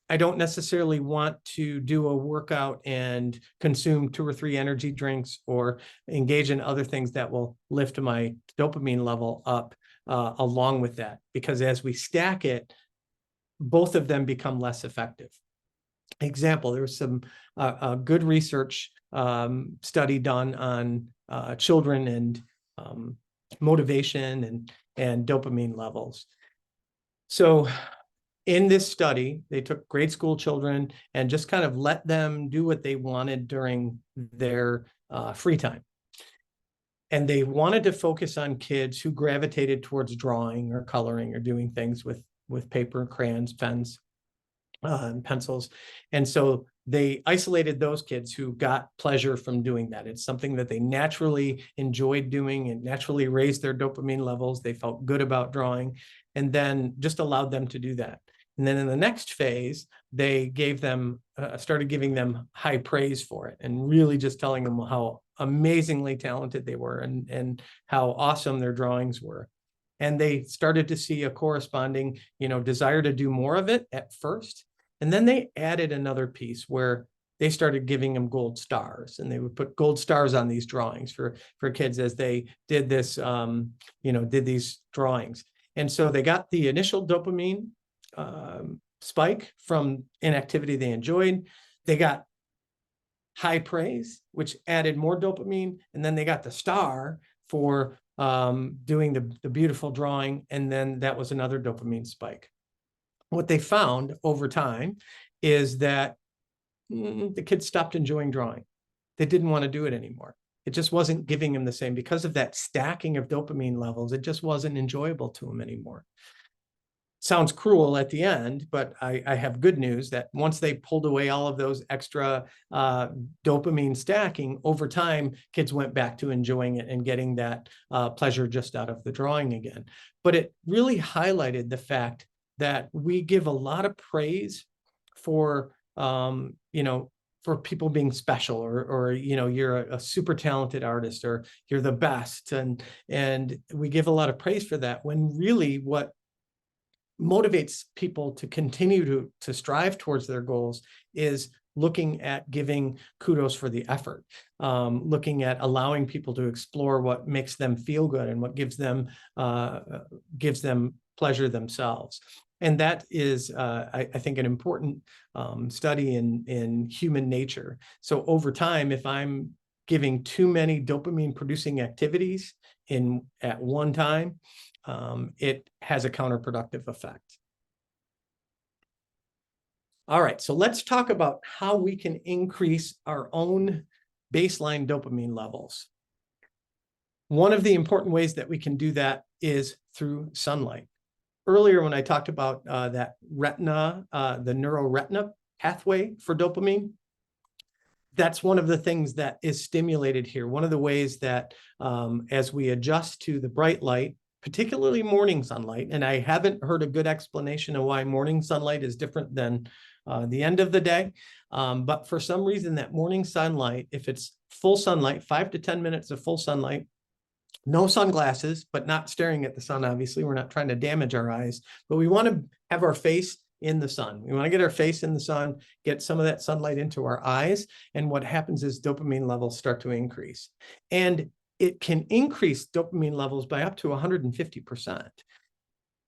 I don't necessarily want to do a workout and consume 2 or 3 energy drinks or engage in other things that will lift my dopamine level up along with that, because as we stack it, both of them become less effective. Example, there was some good research study done on children and motivation and dopamine levels. So in this study, they took grade school children and just kind of let them do what they wanted during their free time. And they wanted to focus on kids who gravitated towards drawing or coloring or doing things with paper, crayons, pens, and pencils. And so they isolated those kids who got pleasure from doing that. It's something that they naturally enjoyed doing and naturally raised their dopamine levels. They felt good about drawing, and then just allowed them to do that. And then in the next phase, they gave them, started giving them high praise for it, and really just telling them how amazingly talented they were and how awesome their drawings were. And they started to see a corresponding, desire to do more of it at first. And then they added another piece where they started giving them gold stars, and they would put gold stars on these drawings for kids as they did this, did these drawings. And so they got the initial dopamine spike from an activity they enjoyed. They got high praise, which added more dopamine. And then they got the star for doing the beautiful drawing. And then that was another dopamine spike. What they found over time is that the kids stopped enjoying drawing. They didn't want to do it anymore. It just wasn't giving them the same, because of that stacking of dopamine levels. It just wasn't enjoyable to them anymore. Sounds cruel at the end, but I have good news that once they pulled away all of those extra dopamine stacking, over time, kids went back to enjoying it and getting that pleasure just out of the drawing again. But it really highlighted the fact that we give a lot of praise for, for people being special, or you're a super talented artist, or you're the best. And we give a lot of praise for that, when really what motivates people to continue to strive towards their goals is looking at giving kudos for the effort, looking at allowing people to explore what makes them feel good and what gives them pleasure themselves. And that is, I think, an important study in human nature. So over time, if I'm giving too many dopamine producing activities at one time, it has a counterproductive effect. All right, so let's talk about how we can increase our own baseline dopamine levels. One of the important ways that we can do that is through sunlight. Earlier, when I talked about that retina, the neuroretina pathway for dopamine, that's one of the things that is stimulated here. One of the ways that as we adjust to the bright light, particularly morning sunlight, and I haven't heard a good explanation of why morning sunlight is different than the end of the day. But for some reason, that morning sunlight, if it's full sunlight, 5 to 10 minutes of full sunlight, no sunglasses, but not staring at the sun, obviously. We're not trying to damage our eyes, but we want to have our face in the sun. We want to get our face in the sun, get some of that sunlight into our eyes. And what happens is dopamine levels start to increase. And it can increase dopamine levels by up to 150%.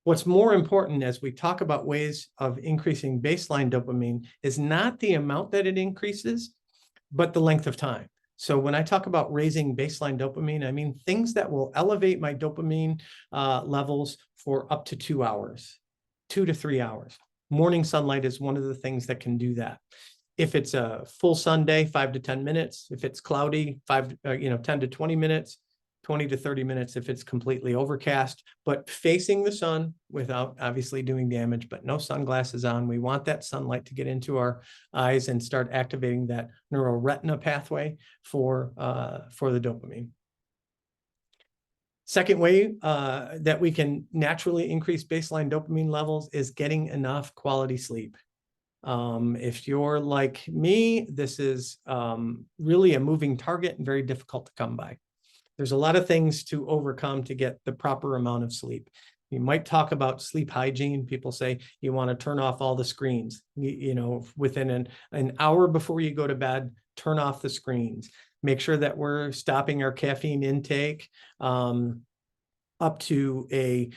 What's more important as we talk about ways of increasing baseline dopamine is not the amount that it increases, but the length of time. So when I talk about raising baseline dopamine, I mean things that will elevate my dopamine levels for up to 2 hours, 2 to 3 hours. Morning sunlight is one of the things that can do that. If it's a full sun day, 5 to 10 minutes. If it's cloudy, 10 to 20 minutes, 20 to 30 minutes if it's completely overcast, but facing the sun without obviously doing damage, but no sunglasses on. We want that sunlight to get into our eyes and start activating that neuroretina pathway for the dopamine. Second way that we can naturally increase baseline dopamine levels is getting enough quality sleep. If you're like me, this is really a moving target and very difficult to come by. There's a lot of things to overcome to get the proper amount of sleep. You might talk about sleep hygiene. People say you want to turn off all the screens, within an hour before you go to bed, turn off the screens. Make sure that we're stopping our caffeine intake up to a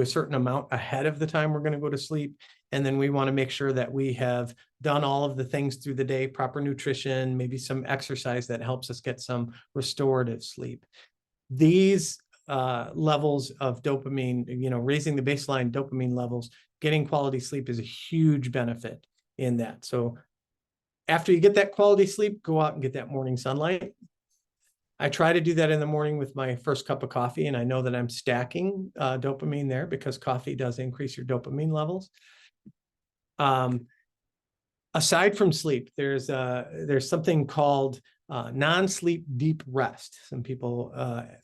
certain amount ahead of the time we're going to go to sleep. And then we want to make sure that we have done all of the things through the day, proper nutrition, maybe some exercise that helps us get some restorative sleep. These levels of dopamine, raising the baseline dopamine levels, getting quality sleep is a huge benefit in that. So after you get that quality sleep, go out and get that morning sunlight. I try to do that in the morning with my first cup of coffee, and I know that I'm stacking dopamine there because coffee does increase your dopamine levels. Aside from sleep, there's something called non-sleep deep rest. Some people,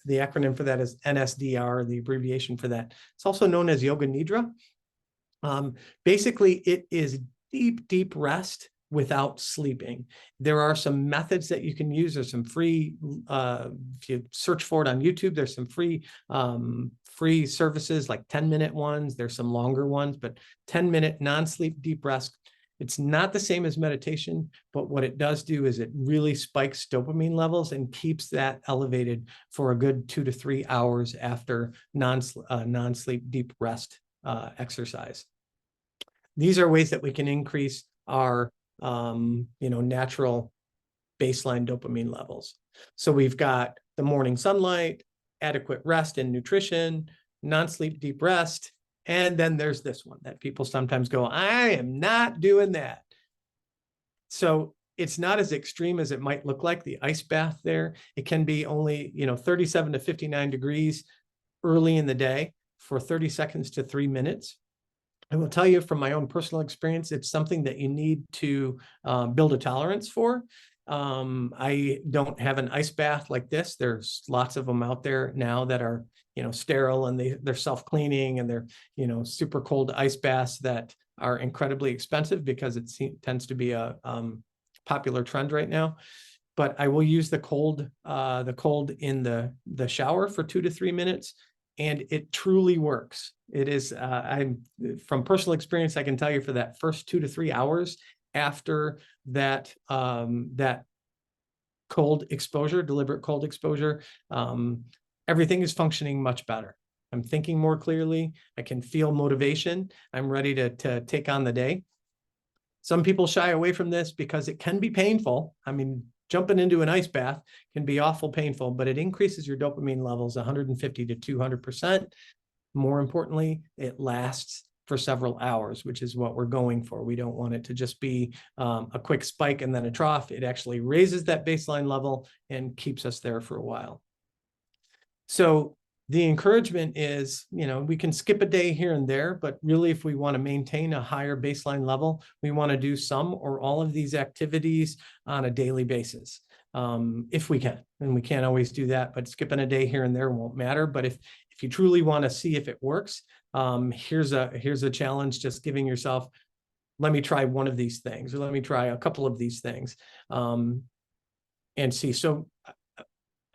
the acronym for that is NSDR, the abbreviation for that. It's also known as Yoga Nidra. Basically, it is deep rest without sleeping. There are some methods that you can use. There's some free, if you search for it on YouTube, there's some free services like 10-minute ones. There's some longer ones, but 10-minute non-sleep deep rest. It's not the same as meditation, but what it does do is it really spikes dopamine levels and keeps that elevated for a good 2 to 3 hours after non-sleep deep rest exercise. These are ways that we can increase our natural baseline dopamine levels. So we've got the morning sunlight, adequate rest and nutrition, non-sleep deep rest, and then there's this one that people sometimes go, I am not doing that. So it's not as extreme as it might look like, the ice bath there. It can be only 37 to 59 degrees early in the day for 30 seconds to 3 minutes. I will tell you from my own personal experience, it's something that you need to build a tolerance for. I don't have an ice bath like this. There's lots of them out there now that are, sterile, and they're self-cleaning, and they're, super cold ice baths that are incredibly expensive because it tends to be a popular trend right now. But I will use the cold in the shower for 2 to 3 minutes. And it truly works. It is, from personal experience, I can tell you for that first 2 to 3 hours after that, that cold exposure, deliberate cold exposure, everything is functioning much better. I'm thinking more clearly. I can feel motivation. I'm ready to take on the day. Some people shy away from this because it can be painful. I mean, jumping into an ice bath can be awful painful, but it increases your dopamine levels 150 to 200%. More importantly, it lasts for several hours, which is what we're going for. We don't want it to just be a quick spike and then a trough. It actually raises that baseline level and keeps us there for a while. So the encouragement is, we can skip a day here and there, but really if we want to maintain a higher baseline level, we want to do some or all of these activities on a daily basis. If we can, and we can't always do that, but skipping a day here and there won't matter. But if you truly want to see if it works, here's a challenge, just giving yourself, let me try one of these things, or let me try a couple of these things, and see. So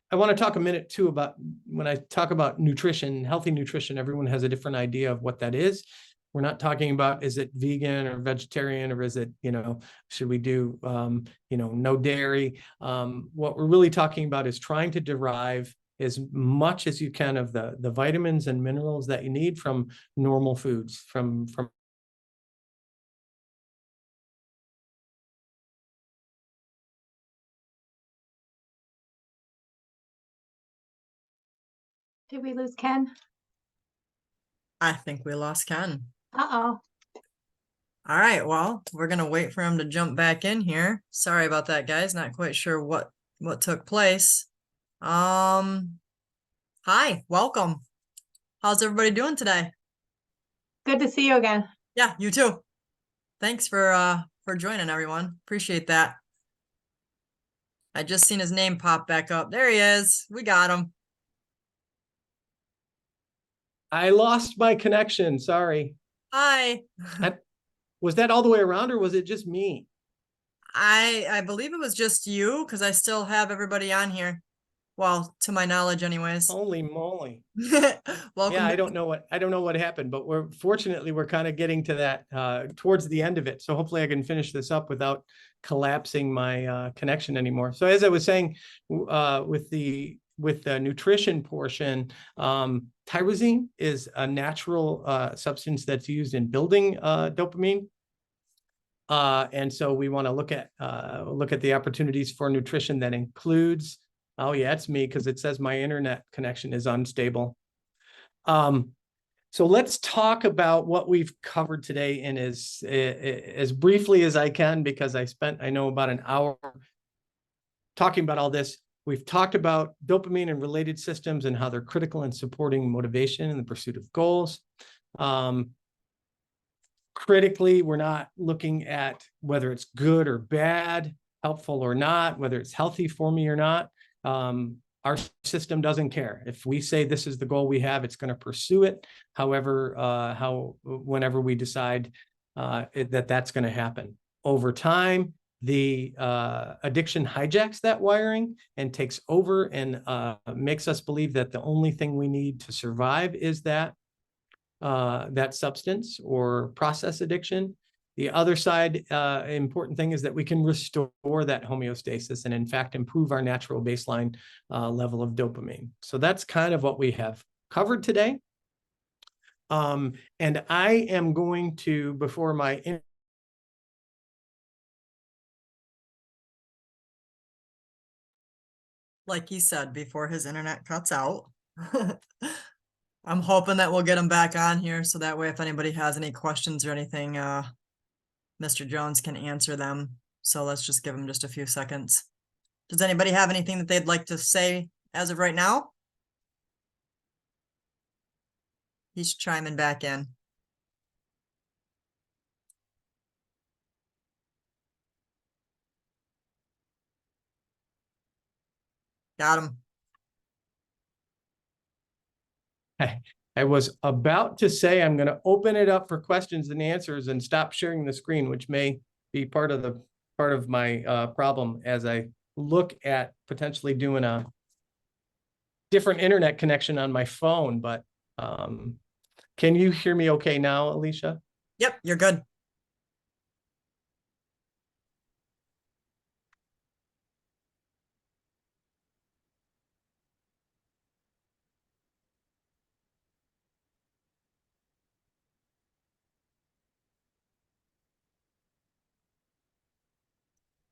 I want to talk a minute too about, when I talk about nutrition, healthy nutrition, everyone has a different idea of what that is. We're not talking about, is it vegan or vegetarian, or is it, should we do, no dairy? What we're really talking about is trying to derive as much as you can of the vitamins and minerals that you need from normal foods, from Did we lose Ken? I think we lost Ken. Uh-oh. All right, well, we're gonna wait for him to jump back in here. Sorry about that, guys. Not quite sure what took place. Hi, welcome. How's everybody doing today? Good to see you again. Yeah, you too. Thanks for joining, everyone. Appreciate that. I just seen his name pop back up. There he is. We got him. I lost my connection. Sorry. Hi. Was that all the way around, or was it just me? I believe it was just you, because I still have everybody on here. Well, to my knowledge, anyways. Holy moly. Welcome. Yeah, I don't know what happened, but we're kind of getting to that towards the end of it. So hopefully I can finish this up without collapsing my connection anymore. So as I was saying, with the nutrition portion, tyrosine is a natural substance that's used in building dopamine. And so we want to look at the opportunities for nutrition that includes, oh yeah, it's me, because it says my internet connection is unstable. So let's talk about what we've covered today in as briefly as I can, because I know about an hour talking about all this. We've talked about dopamine and related systems and how they're critical in supporting motivation and the pursuit of goals. Critically, we're not looking at whether it's good or bad, helpful or not, whether it's healthy for me or not. Our system doesn't care. If we say this is the goal we have, it's going to pursue it. However, whenever we decide that's going to happen over time, the addiction hijacks that wiring and takes over and makes us believe that the only thing we need to survive is that substance or process addiction. The other side, important thing is that we can restore that homeostasis and in fact improve our natural baseline level of dopamine. So that's kind of what we have covered today. And I am going to, before my like he said, before his internet cuts out. I'm hoping that we'll get him back on here, so that way if anybody has any questions or anything, Mr. Jones can answer them. So let's just give him just a few seconds. Does anybody have anything that they'd like to say as of right now? He's chiming back in. Got him. I was about to say I'm going to open it up for questions and answers and stop sharing the screen, which may be part of my problem as I look at potentially doing a different internet connection on my phone. But can you hear me okay now, Alesha? Yep, you're good.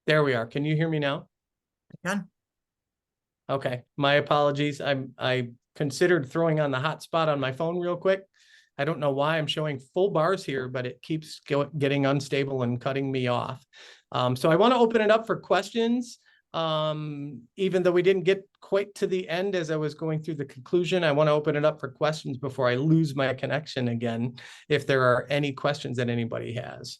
There we are. Can you hear me now? I can. Okay, my apologies. I considered throwing on the hotspot on my phone real quick. I don't know why I'm showing full bars here, but it keeps getting unstable and cutting me off. So I want to open it up for questions. Even though we didn't get quite to the end as I was going through the conclusion, I want to open it up for questions before I lose my connection again, if there are any questions that anybody has.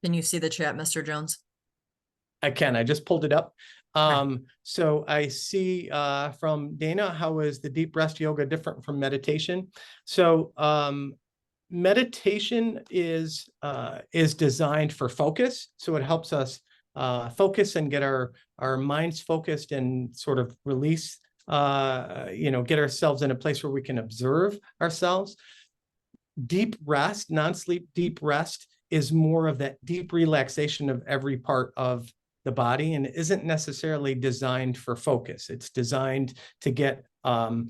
Can you see the chat, Mr. Jones? I can. I just pulled it up. So I see from Dana, how is the deep rest yoga different from meditation? So meditation is designed for focus. So it helps us focus and get our minds focused and sort of release, get ourselves in a place where we can observe ourselves. Deep rest, non-sleep deep rest, is more of that deep relaxation of every part of the body and isn't necessarily designed for focus. It's designed to get a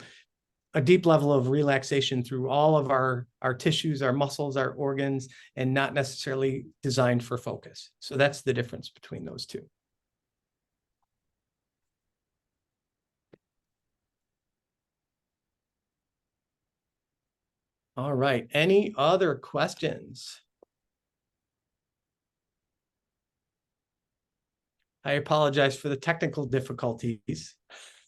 deep level of relaxation through all of our tissues, our muscles, our organs, and not necessarily designed for focus. So that's the difference between those two. All right, any other questions? I apologize for the technical difficulties.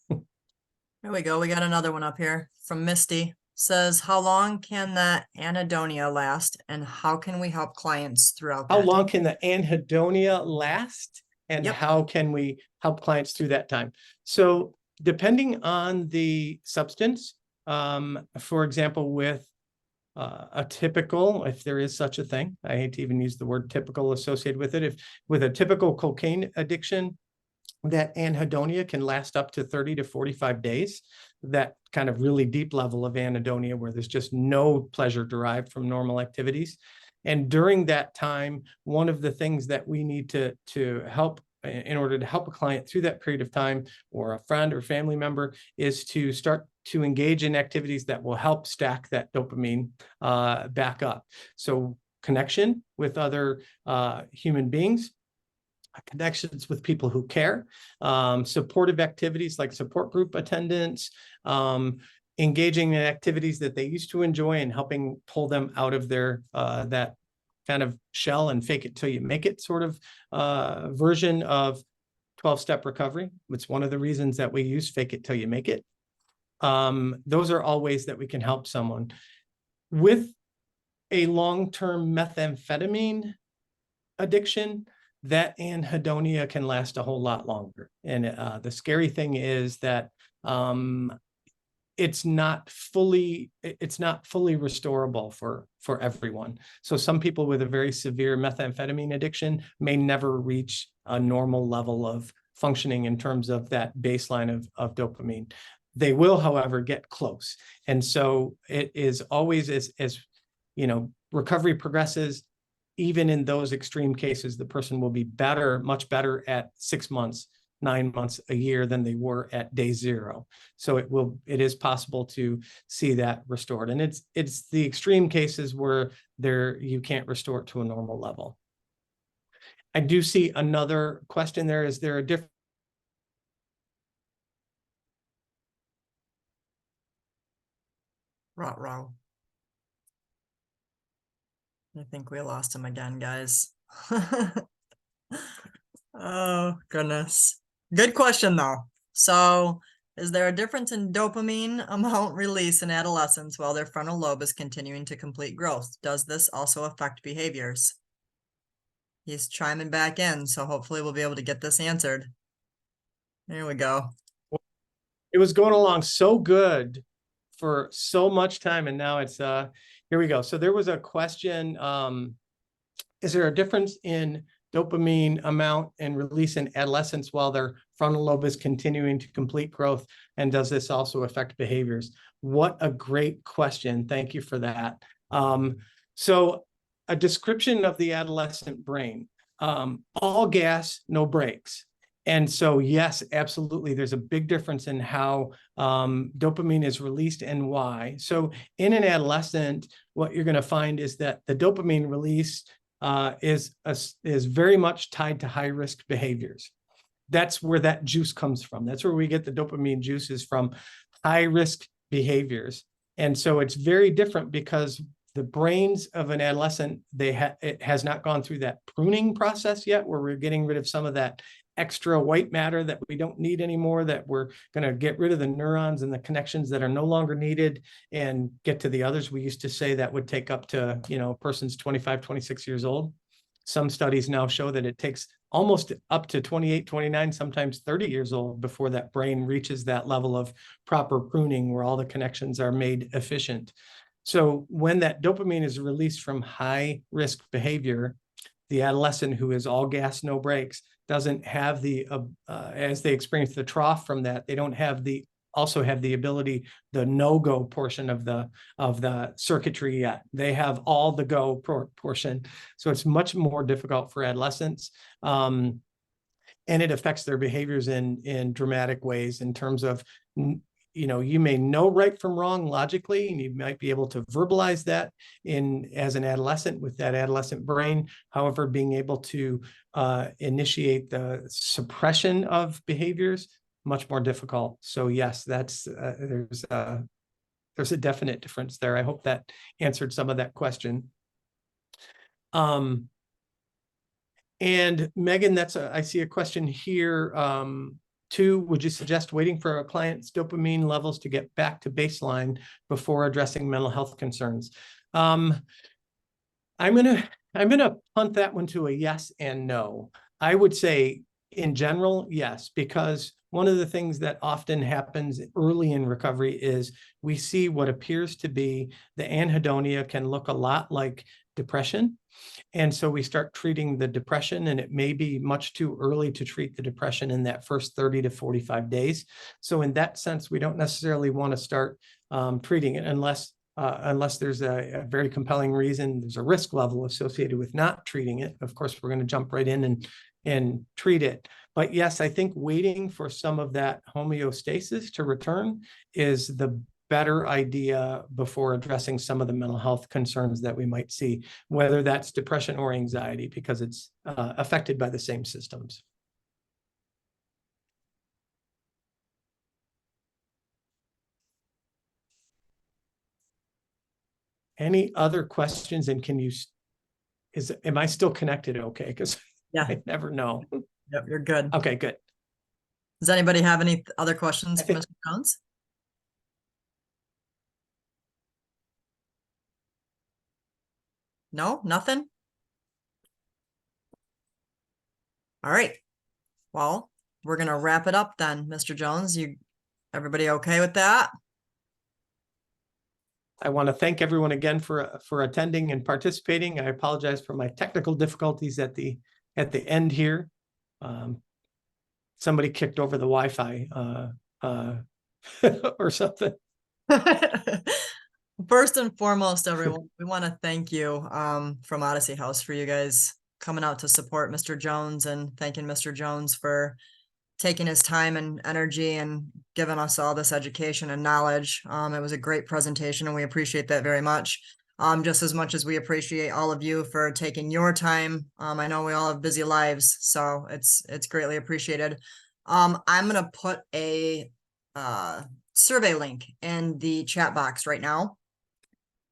There we go. We got another one up here from Misty. Says, how long can that anhedonia last and how can we help clients throughout that? How long can the anhedonia last and Yep. how can we help clients through that time? So depending on the substance, for example, with a typical, if there is such a thing, I hate to even use the word typical associated with it. If with a typical cocaine addiction, that anhedonia can last up to 30 to 45 days. That kind of really deep level of anhedonia where there's just no pleasure derived from normal activities. And during that time, one of the things that we need to help in order to help a client through that period of time, or a friend or family member, is to start to engage in activities that will help stack that dopamine back up. So connection with other human beings, connections with people who care, supportive activities like support group attendance, engaging in activities that they used to enjoy and helping pull them out of their that kind of shell and fake it till you make it sort of version of 12-step recovery. It's one of the reasons that we use fake it till you make it. Those are all ways that we can help someone. With a long-term methamphetamine addiction, that anhedonia can last a whole lot longer. And the scary thing is that it's not fully restorable for everyone. So some people with a very severe methamphetamine addiction may never reach a normal level of functioning in terms of that baseline of dopamine. They will, however, get close. And so it is always, as recovery progresses, even in those extreme cases, the person will be better, much better at 6 months, 9 months, a year than they were at day 0. So it is possible to see that restored. And it's the extreme cases where you can't restore it to a normal level. I do see another question there. Is there a difference? Ruh-roh. I think we lost him again, guys. Oh, goodness. Good question, though. So, is there a difference in dopamine amount release in adolescents while their frontal lobe is continuing to complete growth? Does this also affect behaviors? He's chiming back in, so hopefully we'll be able to get this answered. There we go. It was going along so good for so much time, and now it's here we go. So there was a question, is there a difference in dopamine amount and release in adolescents while their frontal lobe is continuing to complete growth, and does this also affect behaviors? What a great question. Thank you for that. So a description of the adolescent brain, all gas, no brakes. And so, yes, absolutely. There's a big difference in how dopamine is released and why. So in an adolescent, what you're going to find is that the dopamine release is very much tied to high-risk behaviors. That's where that juice comes from. That's where we get the dopamine juices from high-risk behaviors. And so it's very different because the brains of an adolescent, it has not gone through that pruning process yet, where we're getting rid of some of that extra white matter that we don't need anymore, that we're going to get rid of the neurons and the connections that are no longer needed and get to the others. We used to say that would take up to, a person's 25, 26 years old. Some studies now show that it takes almost up to 28, 29, sometimes 30 years old before that brain reaches that level of proper pruning where all the connections are made efficient. So when that dopamine is released from high risk behavior, the adolescent who is all gas, no brakes, doesn't have the, as they experience the trough from that, they don't have the, also have the ability, the no-go portion of the circuitry yet. They have all the go portion. So it's much more difficult for adolescents. And it affects their behaviors in dramatic ways in terms of, you may know right from wrong logically, and you might be able to verbalize that as an adolescent with that adolescent brain. However, being able to initiate the suppression of behaviors, much more difficult. So yes, there's a definite difference there. I hope that answered some of that question. And Megan, I see a question here. 2, would you suggest waiting for a client's dopamine levels to get back to baseline before addressing mental health concerns? I'm gonna punt that one to a yes and no. I would say in general, yes, because one of the things that often happens early in recovery is we see what appears to be the anhedonia can look a lot like depression. And so we start treating the depression, and it may be much too early to treat the depression in that first 30 to 45 days. So in that sense, we don't necessarily want to start treating it unless there's a very compelling reason, there's a risk level associated with not treating it. Of course, we're going to jump right in and treat it. But yes, I think waiting for some of that homeostasis to return is the better idea before addressing some of the mental health concerns that we might see, whether that's depression or anxiety, because it's affected by the same systems. Any other questions? And am I still connected okay? Because Yeah. I never know. Yep, you're good. Okay, good. Does anybody have any other questions for Mr. Jones? No, nothing? All right. Well, we're going to wrap it up then, Mr. Jones. Everybody okay with that? I want to thank everyone again for attending and participating. I apologize for my technical difficulties at the end here. Somebody kicked over the Wi-Fi or something. First and foremost, everyone, we want to thank you from Odyssey House for you guys coming out to support Mr. Jones, and thanking Mr. Jones for taking his time and energy and giving us all this education and knowledge. It was a great presentation, and we appreciate that very much. Just as much as we appreciate all of you for taking your time. I know we all have busy lives, so it's greatly appreciated. I'm going to put a survey link in the chat box right now.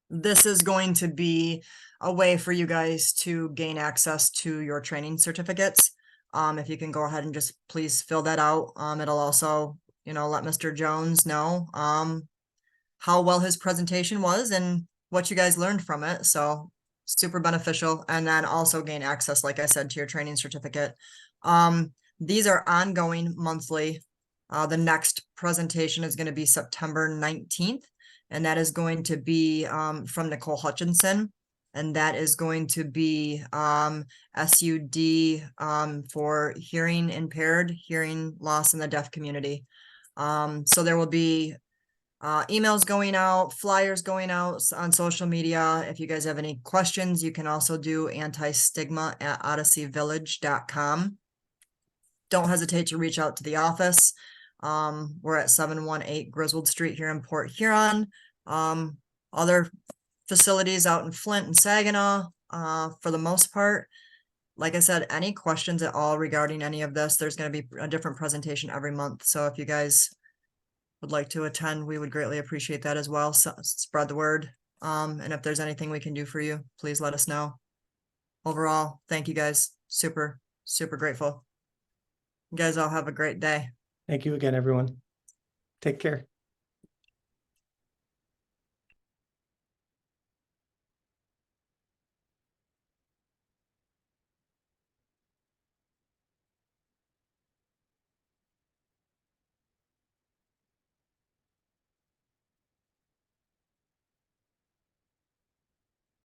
This is going to be a way for you guys to gain access to your training certificates. If you can go ahead and just please fill that out. It'll also, let Mr. Jones know how well his presentation was and what you guys learned from it. So super beneficial. And then also gain access, like I said, to your training certificate. These are ongoing monthly. The next presentation is going to be September 19th. And that is going to be from Nicole Hutchinson. And that is going to be SUD for hearing impaired, hearing loss in the deaf community. So there will be emails going out, flyers going out on social media. If you guys have any questions, you can also do Anti-Stigma at odysseyvillage.com. Don't hesitate to reach out to the office. We're at 718 Griswold Street here in Port Huron. Other facilities out in Flint and Saginaw, for the most part. Like I said, any questions at all regarding any of this, there's going to be a different presentation every month. So if you guys would like to attend, we would greatly appreciate that as well. So spread the word. And if there's anything we can do for you, please let us know. Overall, thank you guys. Super, super grateful. You guys all have a great day. Thank you again, everyone. Take care.